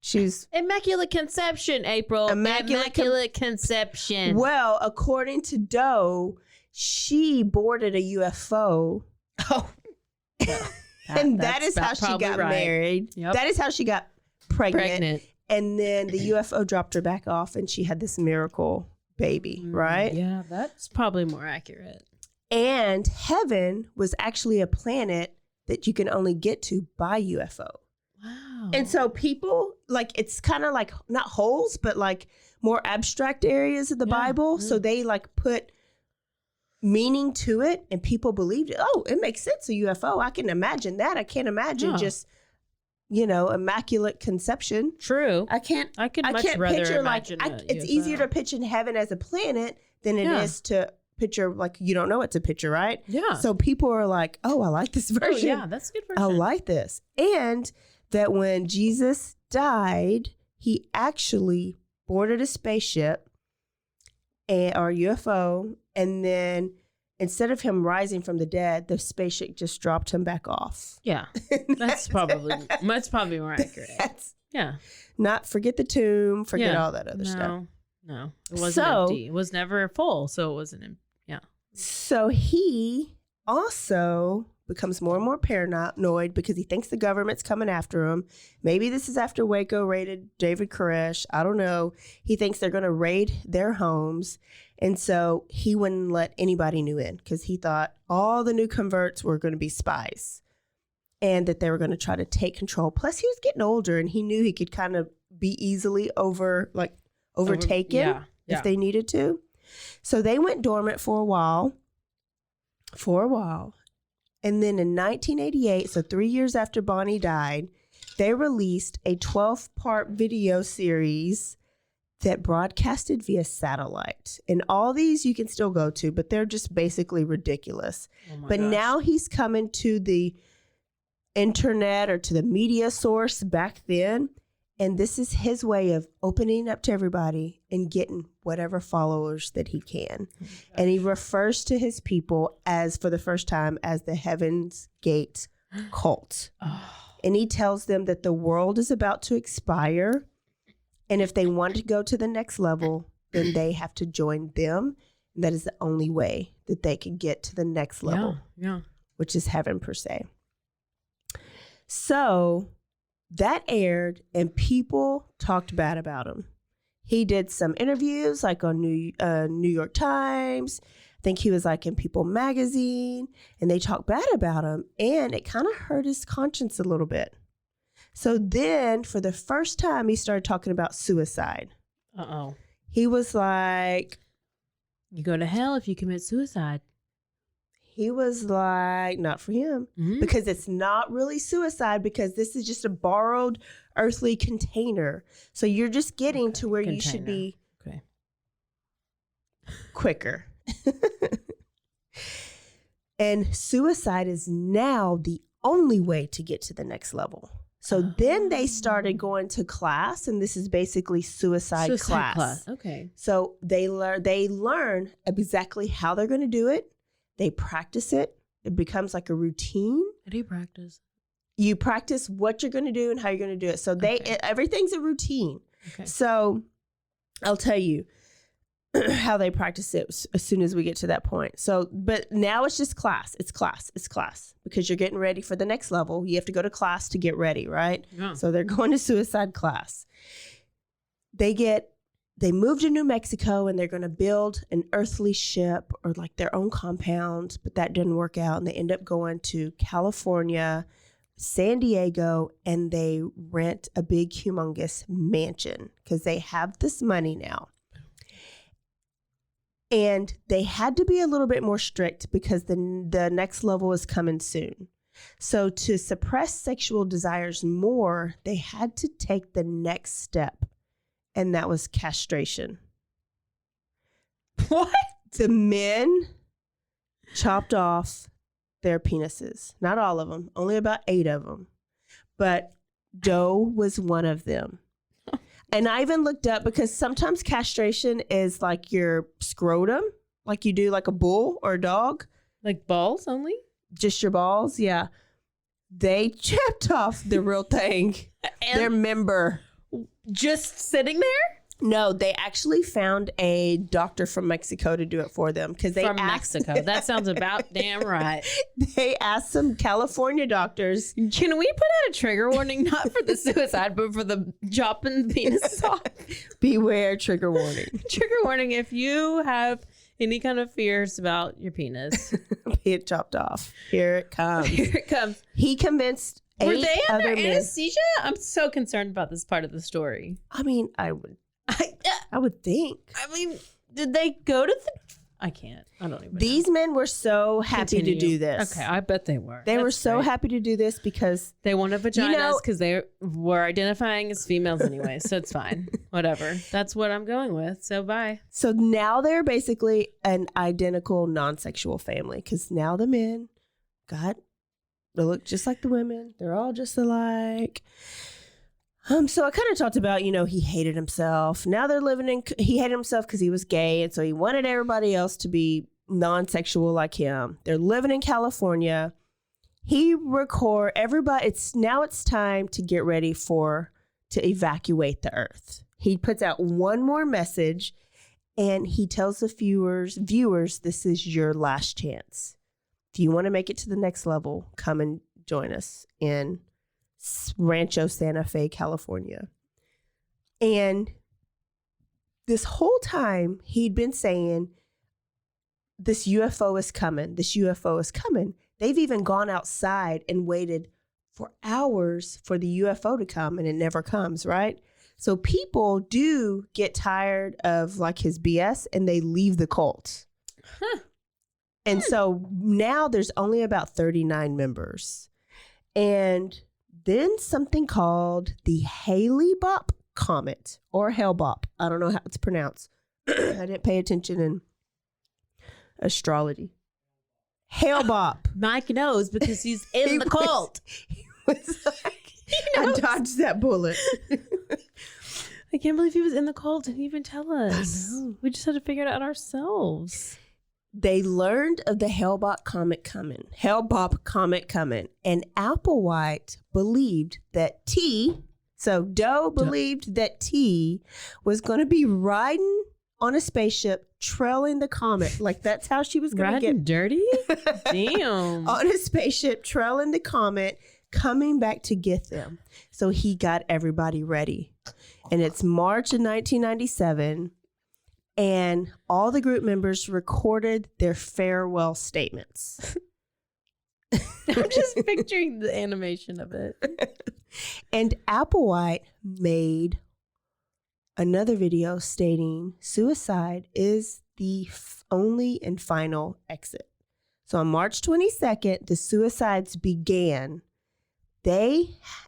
She's Immaculate Conception, April. Immaculate Conception. well, according to Doe, she boarded a UFO. Oh. And that is how she got married. Yep. That is how she got pregnant. And then the UFO dropped her back off and she had this miracle baby, right? Yeah, that's probably more accurate. And heaven was actually a planet that you can only get to by UFO. Wow. And so people, like, it's kind of like not holes, but like more abstract areas of the Bible. So they like put meaning to it and people believed it. Oh, it makes sense, a UFO. I can imagine that. I can't imagine just, immaculate conception. True. I can't much rather picture imagine it's UFO. easier to picture heaven as a planet than it is to picture, like, you don't know what to picture, right? Yeah. So people are like, oh, I like this version. Oh, yeah, that's a good version. I like this. And that when Jesus died, he actually boarded a spaceship or UFO, and then instead of him rising from the dead, the spaceship just dropped him back off. Yeah. That's probably more accurate. Yeah. Not forget the tomb, forget all that other stuff. No. It wasn't empty. It was never full, so it wasn't empty. Yeah. So he also becomes more and more paranoid because he thinks the government's coming after him. Maybe this is after Waco raided David Koresh. I don't know. He thinks they're going to raid their homes. And so he wouldn't let anybody new in because he thought all the new converts were going to be spies and that they were going to try to take control. Plus, he was getting older and he knew he could kind of be easily overtaken if they needed to. So they went dormant for a while. And then in 1988, so 3 years after Bonnie died, they released a 12-part video series that broadcasted via satellite. And all these you can still go to, but they're just basically ridiculous. But now he's coming to the internet or to the media source back then. And this is his way of opening up to everybody and getting whatever followers that he can. And he refers to his people as, for the first time, as the Heaven's Gate cult. And he tells them that the world is about to expire. And if they want to go to the next level, then they have to join them. And that is the only way that they can get to the next level, which is heaven per se. So that aired and people talked bad about him. He did some interviews like on New York Times. I think he was like in People magazine, and they talked bad about him, and it kind of hurt his conscience a little bit. So then for the first time, he started talking about suicide. He was like, you go to hell if you commit suicide. He was like, not for him, because it's not really suicide, because this is just a borrowed earthly container. So you're just getting to where you should be quicker. And suicide is now the only way to get to the next level. So then they started going to class, and this is basically suicide class. Okay. So they learn exactly how they're going to do it. They practice it. It becomes like a routine. How do you practice? You practice what you're going to do and how you're going to do it. So everything's a routine. Okay. So I'll tell you how they practice it as soon as we get to that point. So, but now it's just class. It's class because you're getting ready for the next level. You have to go to class to get ready, right? Yeah. So they're going to suicide class. They moved to New Mexico and they're going to build an earthly ship or like their own compound, but that didn't work out. And they end up going to California, San Diego, and they rent a big, humongous mansion because they have this money now. And they had to be a little bit more strict because the next level is coming soon. So to suppress sexual desires more, they had to take the next step. And that was castration. What? The men chopped off their penises. Not all of them, only about 8 of them. But Doe was one of them. And I even looked up because sometimes castration is like your scrotum, like you do like a bull or a dog. Like balls only? Just your balls, yeah. They chopped off the real thing, their member. Just sitting there? No, they actually found a doctor from Mexico to do it for them because they From Mexico. That sounds about damn right. They asked some California doctors. Can we put out a trigger warning, not for the suicide, but for the chopping penises off? Beware, trigger warning. Trigger warning if you have any kind of fears about your penis. It chopped off. Here it comes. Here it comes. He convinced 8 Were they under other men. anesthesia? I'm so concerned about this part of the story. I mean, I would think. I mean, did they go to the... I can't. I don't even These know. men were so happy Continue. to do this. Okay, I bet they were. They were That's so great. happy to do this because They wanted vaginas You know- because they were identifying as females anyway, so it's fine. Whatever. That's what I'm going with, so bye. so now they're basically an identical non-sexual family because now the men they look just like the women. They're all just alike. So I kind of talked about, he hated himself. Now they're he hated himself because he was gay. And so he wanted everybody else to be non-sexual like him. They're living in California. It's time to get ready to evacuate the earth. He puts out one more message and he tells the viewers, this is your last chance. If you want to make it to the next level, come and join us in Rancho Santa Fe, California. And this whole time he'd been saying, this UFO is coming. This UFO is coming. They've even gone outside and waited for hours for the UFO to come and it never comes, right? So people do get tired of like his BS and they leave the cult. And so now there's only about 39 members. And then something called the Hale-Bopp Comet or Hale-Bopp. I don't know how it's pronounced. I didn't pay attention in astrology. Hale-Bopp. Mike knows because he's in the cult. He was like, I dodged that bullet. I can't believe he was in the cult and even tell us. I know. We just had to figure it out ourselves. They learned of the Hale-Bopp comet coming, and Applewhite believed that Doe believed that T was going to be riding on a spaceship trailing the comet. Like that's how she was going to Riding get dirty? Damn. on a spaceship trailing the comet, coming back to get them. So he got everybody ready. And it's March of 1997. And all the group members recorded their farewell statements. I'm just picturing the animation of it. And Applewhite made another video stating suicide is the only and final exit. So on March 22nd, the suicides began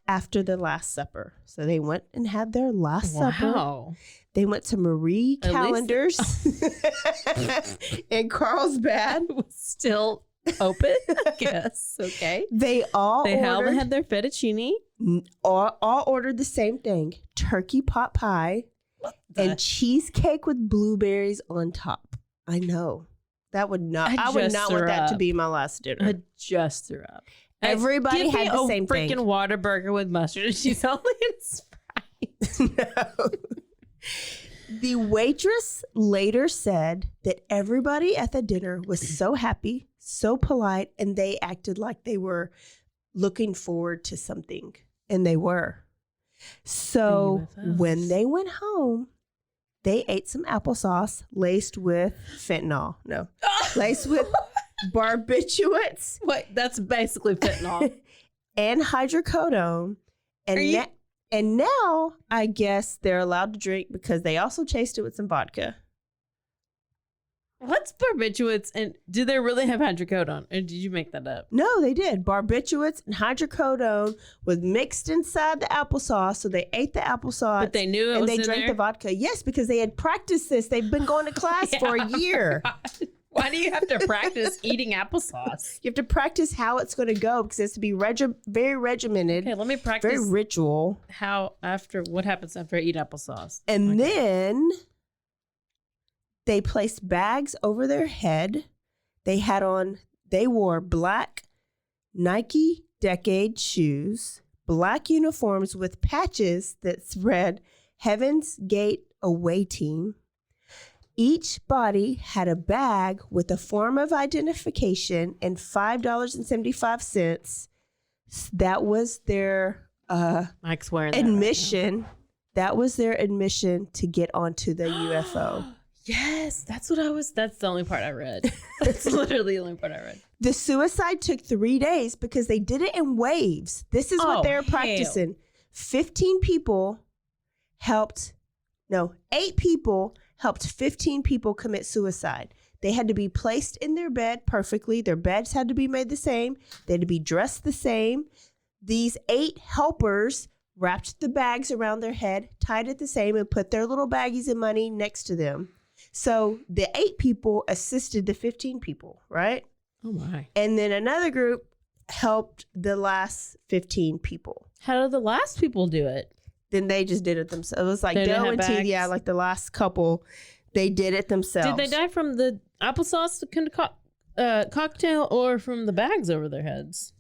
after the Last Supper. So they went and had their Last Supper. Wow. They went to Marie At Callender's in Carlsbad. It was still open, I guess. Okay. They all had their fettuccine. all ordered the same thing: turkey pot pie and cheesecake with blueberries on top. I know that would not. I would just not want threw that to up. be my last dinner. I just threw up. Everybody Give me had the a same thing. freaking Whataburger with mustard and she's only in Sprite. No. The waitress later said that everybody at the dinner was so happy, so polite, and they acted like they were looking forward to something. And they were. So UFOs. when they went home, they ate some applesauce laced with fentanyl. No, laced with barbiturates What? That's basically fentanyl. and hydrocodone. And now I guess they're allowed to drink because they also chased it with some vodka. What's barbiturates and do they really have hydrocodone? Or did you make that up? No, they did. Barbiturates and hydrocodone was mixed inside the applesauce. So they ate the applesauce. But they knew it and was they in drank there? the vodka. Yes, because they had practiced this. They've been going to class for a year. Why Why do you have to practice eating applesauce? You have to practice how it's going to go because it has to be very regimented. Okay, let me practice. Very ritual. What happens after I eat applesauce? And then they placed bags over their head. They wore black Nike Decade shoes, black uniforms with patches that read Heaven's Gate Away Team. Each body had a bag with a form of identification and $5.75. That was their Mike's wearing admission. That was their admission to get onto the UFO. Yes, that's the only part I read. That's literally the only part I read. The suicide took 3 days because they did it in waves. This is what they're practicing. 8 people helped 15 people commit suicide. They had to be placed in their bed perfectly. Their beds had to be made the same. They had to be dressed the same. These 8 helpers wrapped the bags around their head, tied it the same, and put their little baggies of money next to them. So the 8 people assisted the 15 people, right? Oh my. And then another group helped the last 15 people. How did the last people do it? Then they just did it themselves. It was like They didn't Doe have and T, bags? like the last couple, they did it themselves. Did they die from the applesauce cocktail or from the bags over their heads?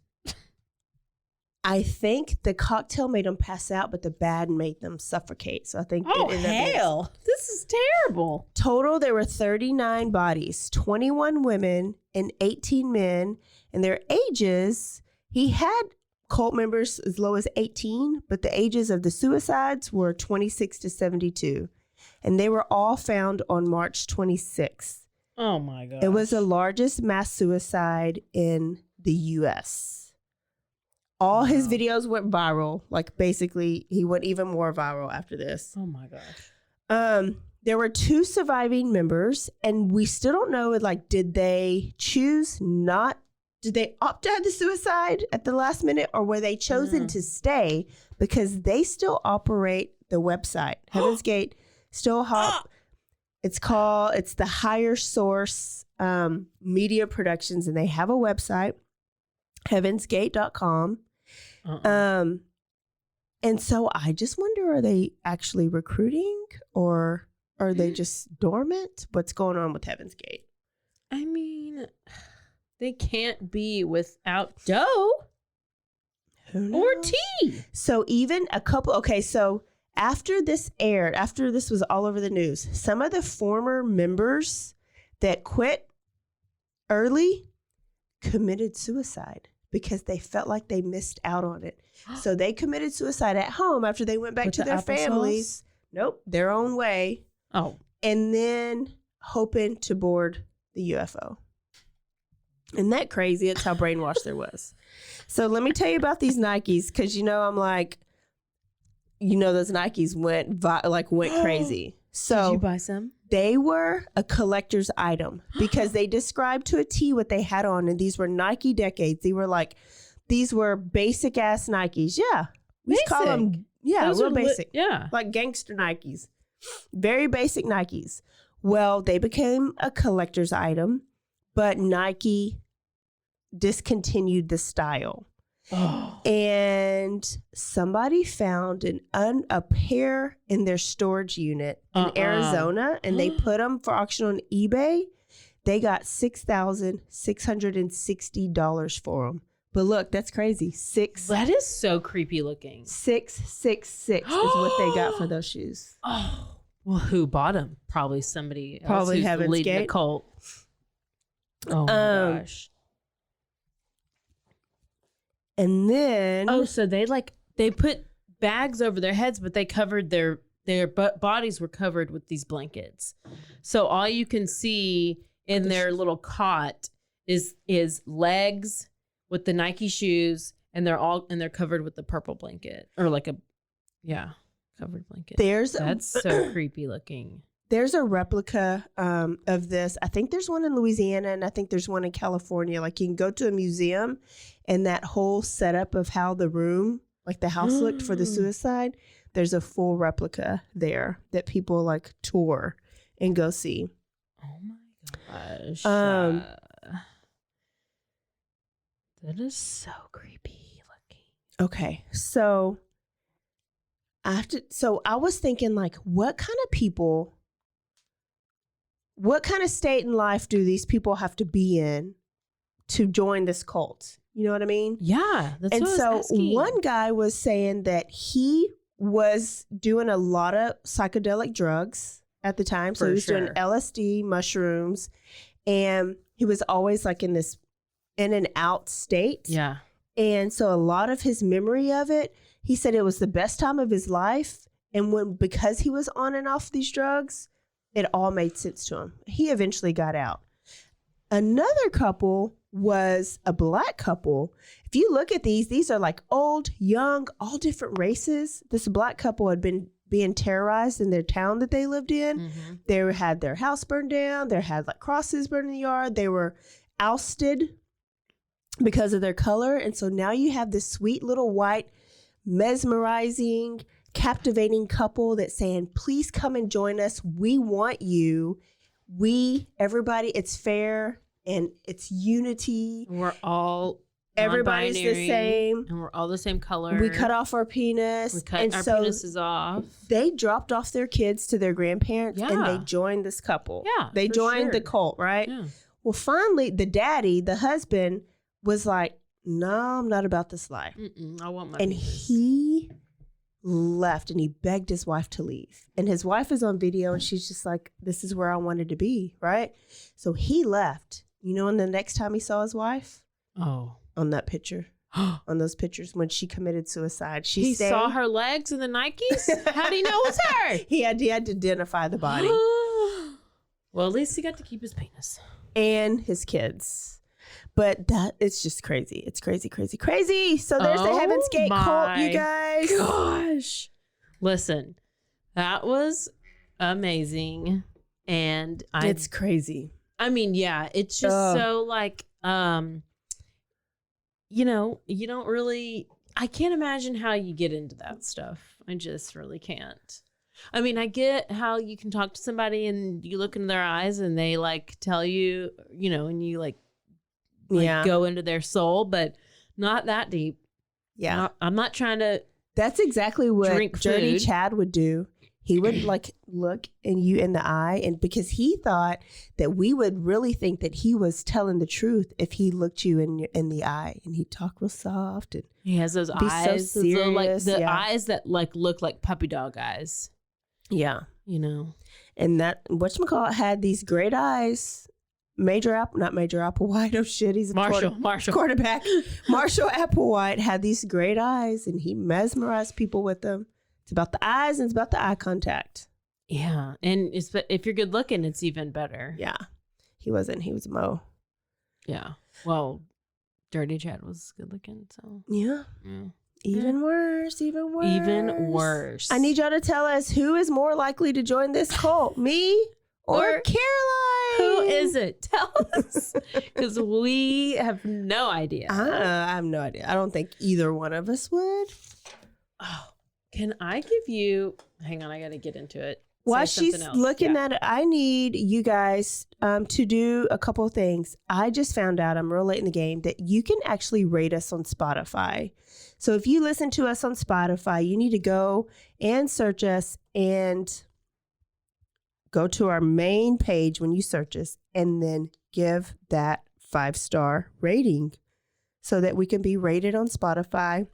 I think the cocktail made them pass out, but the bad made them suffocate. So I think Oh, it ended up being- hell. This is terrible. Total, there were 39 bodies, 21 women and 18 men. And their ages, he had cult members as low as 18, but the ages of the suicides were 26 to 72. And they were all found on March 26th. Oh, my God. It was the largest mass suicide in the U.S. All his videos went viral. Like, basically, he went even more viral after this. Oh, my gosh. There were 2 surviving members, and we still don't know, like, did they opt out of suicide at the last minute, or were they chosen to stay because they still operate the website? Heaven's Gate still it's the Higher Source Media Productions, and they have a website, heavensgate.com. And so I just wonder, are they actually recruiting, or are they just dormant? What's going on with Heaven's Gate? I mean, they can't be without dough or tea. So even so after this aired, after this was all over the news, some of the former members that quit early committed suicide because they felt like they missed out on it. So they committed suicide at home after they went back With to the their applesauce? families. Nope, their own way. Oh, And then hoping to board the UFO. Isn't that crazy? It's how brainwashed there was. So let me tell you about these Nikes, because I'm like, those Nikes went crazy. So did you buy some? they were a collector's item because they described to a T what they had on, and these were Nike Decades. These were basic ass Nikes. Yeah, we just call them real basic. Like gangster Nikes, very basic Nikes. Well, they became a collector's item, but Nike discontinued the style. And somebody found a pair in their storage unit in Arizona, and they put them for auction on eBay. They got $6,660 for them. But look, that's crazy. That is so creepy looking. 666 is what they got for those shoes. Oh, well, who bought them? Probably somebody else. Probably who's Heaven's leading a Gate. cult. Oh my gosh. And then So they put bags over their heads, but they covered their bodies were covered with these blankets. So all you can see in their little cot is legs with the Nike shoes, and they're covered with the purple blanket, or covered blanket. That's so creepy looking. there's a replica of this. I think there's one in Louisiana, and I think there's one in California. Like, you can go to a museum, and that whole setup of how the room, like the house looked for the suicide, there's a full replica there that people like tour and go see. Oh my Gosh. Um, That is so creepy looking. Okay, so I was thinking, like, what kind of state in life do these people have to be in to join this cult? You know what I mean? Yeah, that's And what I so was asking. one guy was saying that he was doing a lot of psychedelic drugs at the time. So For he was doing sure. LSD, mushrooms, and he was always like in this in and out state. Yeah. And so a lot of his memory of it, he said it was the best time of his life. And because he was on and off these drugs, it all made sense to him. He eventually got out. Another couple was a black couple. If you look at these are like old, young, all different races. This black couple had been being terrorized in their town that they lived in. Mm-hmm. They had their house burned down. They had like crosses burned in the yard. They were ousted because of their color. And so now you have this sweet little white, mesmerizing, captivating couple that's saying, please come and join us. We want you. Everybody, it's fair and it's unity. We're all Everybody's the non-binary, same. and we're all the same color. We cut off our penis. We cut and our so penises off. they dropped off their kids to their grandparents and they Yeah. joined this couple. Yeah, They for joined the sure. cult, right? Yeah. Well, finally, the daddy, the husband, was like, no, I'm not about this life. I want my And penis. he left and he begged his wife to leave. And his wife is on video and she's just like, this is where I wanted to be, right? So he left. You know, and the next time he saw his wife? Oh. On that picture. On those pictures when she committed suicide. He saw her legs in the Nikes? How do you know it was her? He had to identify the body. Well, at least he got to keep his penis. And his kids. But it's just crazy. It's crazy, crazy, crazy. So there's the Heaven's Gate cult, you guys. Gosh. Listen, that was amazing. And It's crazy. I mean, yeah, it's just so like, you know, you don't really, I can't imagine how you get into that stuff. I just really can't. I mean, I get how you can talk to somebody and you look into their eyes and they like tell you, you know, and you like go into their soul, but not that deep. Yeah. I'm not trying to. That's exactly what Drink Dirty food. Chad would do. He would like look you in the eye, and because he thought that we would really think that he was telling the truth if he looked you in the eye, and he'd talk real soft and He has those be eyes, so those little, like serious, the yeah. eyes that like look like puppy dog eyes. yeah. You know, And that whatchamacallit had these great eyes. Not Major Applewhite. Oh shit, he's a Marshall. quarterback. Marshall Applewhite had these great eyes, and he mesmerized people with them. It's about the eyes and it's about the eye contact. Yeah, and if you're good looking, it's even better. Yeah, he wasn't. He was a Mo. Yeah. Well, Dirty Chad was good looking, so Yeah. yeah. Even worse. Even worse. Even worse. I need y'all to tell us who is more likely to join this cult, me or Caroline? Who is it? Tell us, because we have no idea. I have no idea. I don't think either one of us would. Oh, can I give you? Hang on, I got to get into it. While Say she's something else. looking Yeah. at it, I need you guys to do a couple of things. I just found out, I'm real late in the game, that you can actually rate us on Spotify. So if you listen to us on Spotify, you need to go and search us and go to our main page when you search us and then give that 5-star rating so that we can be rated on Spotify.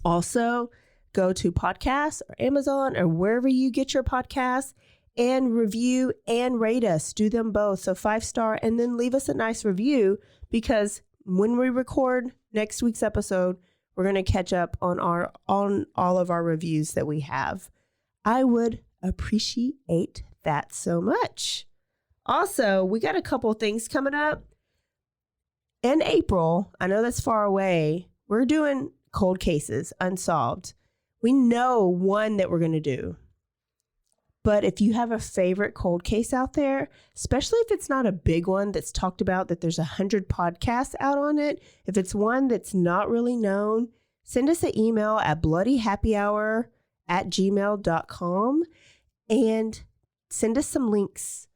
Also, go to podcasts or Amazon or wherever you get your podcasts and review and rate us. Do them both. So 5-star, and then leave us a nice review, because when we record next week's episode, we're going to catch up on all of our reviews that we have. I would appreciate that so much. Also, we got a couple things coming up in April. I know that's far away. We're doing cold cases, unsolved. We know one that we're going to do. But if you have a favorite cold case out there, especially if it's not a big one that's talked about, that there's 100 podcasts out on it, if it's one that's not really known, send us an email at bloodyhappyhour@gmail.com and send us some links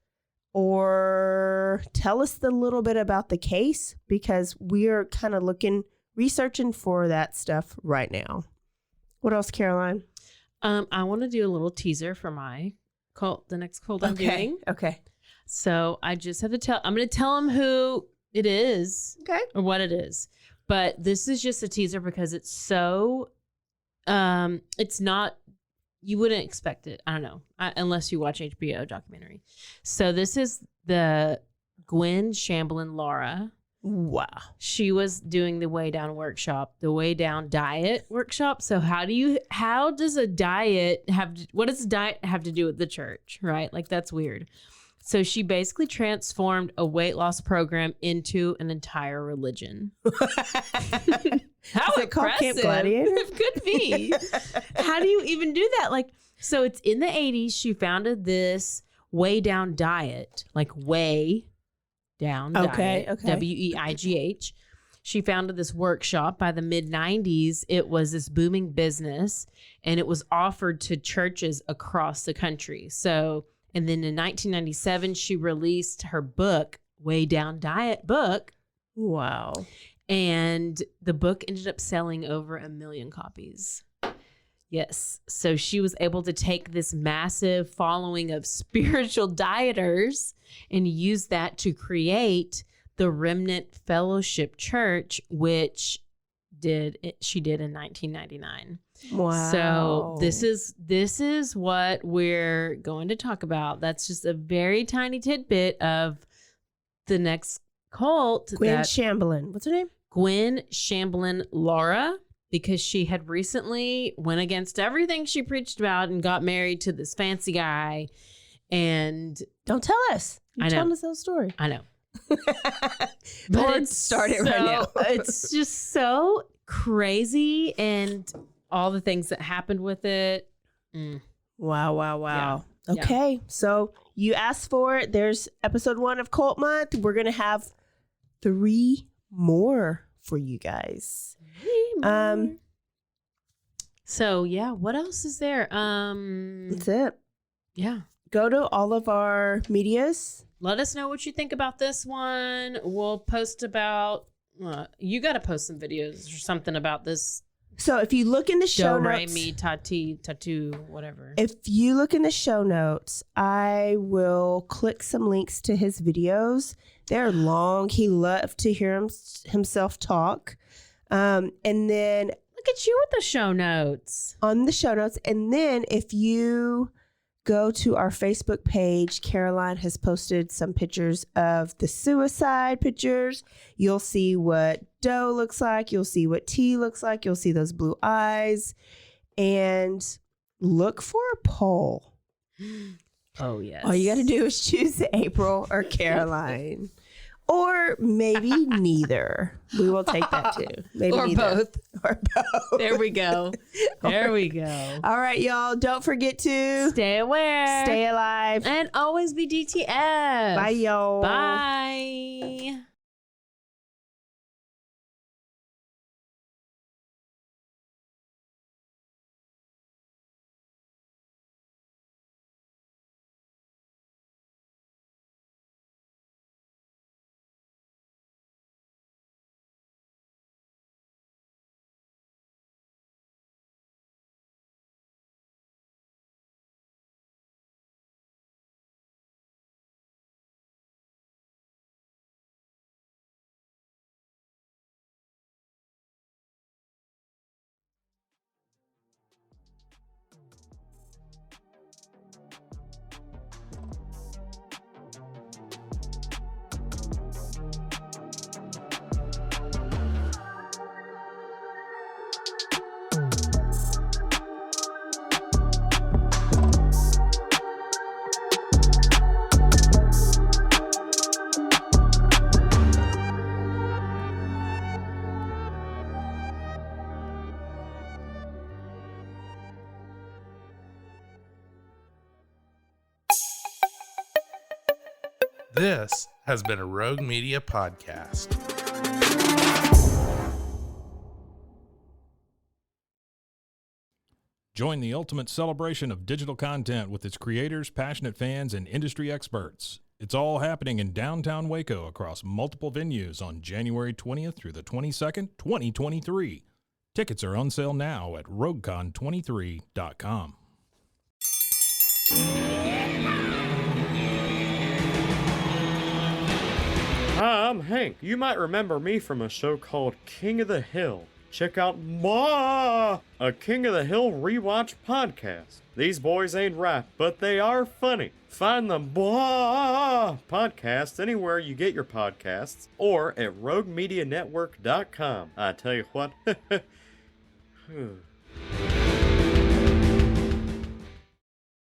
or tell us a little bit about the case, because we are kind of researching for that stuff right now. What else, Caroline? I want to do a little teaser for my cult, the next cult I'm doing. Okay. So I just have to I'm going to tell them who it is. Okay. Or what it is. But this is just a teaser because it's so, it's not, you wouldn't expect it. I don't know. Unless you watch HBO documentary. So this is the Gwen Shamblin Laura. Wow. She was doing the Way Down workshop, the Way Down diet workshop. So how does a diet what does a diet have to do with the church, right? Like, that's weird. So she basically transformed a weight loss program into an entire religion. How Is it called Camp impressive. Gladiator? It could be. How do you even do that? Like, so it's in the 80s. She founded this Way Down diet, like Way Down Okay, diet, okay. WEIGH. She founded this workshop. By the mid 90s, it was this booming business, and it was offered to churches across the country. So, and then in 1997, she released her book, Way Down Diet book. Wow. And the book ended up selling over 1 million copies. Yes. So she was able to take this massive following of spiritual dieters and use that to create the Remnant Fellowship Church, which she did in 1999. Wow. So this is what we're going to talk about. That's just a very tiny tidbit of the next cult. Gwen Shamblin. What's her name? Gwen Shamblin Laura, because she had recently went against everything she preached about and got married to this fancy guy. And Don't tell us. You're I know. telling us the story. I know. Let's start it right now. It's just so crazy, and all the things that happened with it. Wow. Yeah. Okay. So you asked for it. There's episode 1 of Cult Month. We're going to have 3 more for you guys. So yeah, what else is there? That's it. Yeah. Go to all of our medias. Let us know what you think about this one. We'll post about, you got to post some videos or something about this. So if you look in the show Do, re, notes, mi, ta, ti, tattoo, whatever. if you look in the show notes, I will click some links to his videos. They're long. He loved to hear himself talk. And then Look at you with the show notes. on the show notes. And then if you go to our Facebook page, Caroline has posted some pictures of the suicide pictures. You'll see what Doe looks like. You'll see what T looks like. You'll see those blue eyes. And look for a poll. Oh, yes. All you got to do is choose April or Caroline. Or maybe neither. We will take that too. Maybe Or neither. both. Or both. There we go. There we go. All right, y'all. Don't forget to Stay aware. stay alive. And always be DTF. Bye, y'all. Bye. This has been a Rogue Media podcast. Join the ultimate celebration of digital content with its creators, passionate fans, and industry experts. It's all happening in downtown Waco across multiple venues on January 20th through the 22nd, 2023. Tickets are on sale now at roguecon23.com. Hi, I'm Hank. You might remember me from a show called King of the Hill. Check out a King of the Hill rewatch podcast. These boys ain't rap, but they are funny. Find the podcast anywhere you get your podcasts or at roguemedianetwork.com. I tell you what.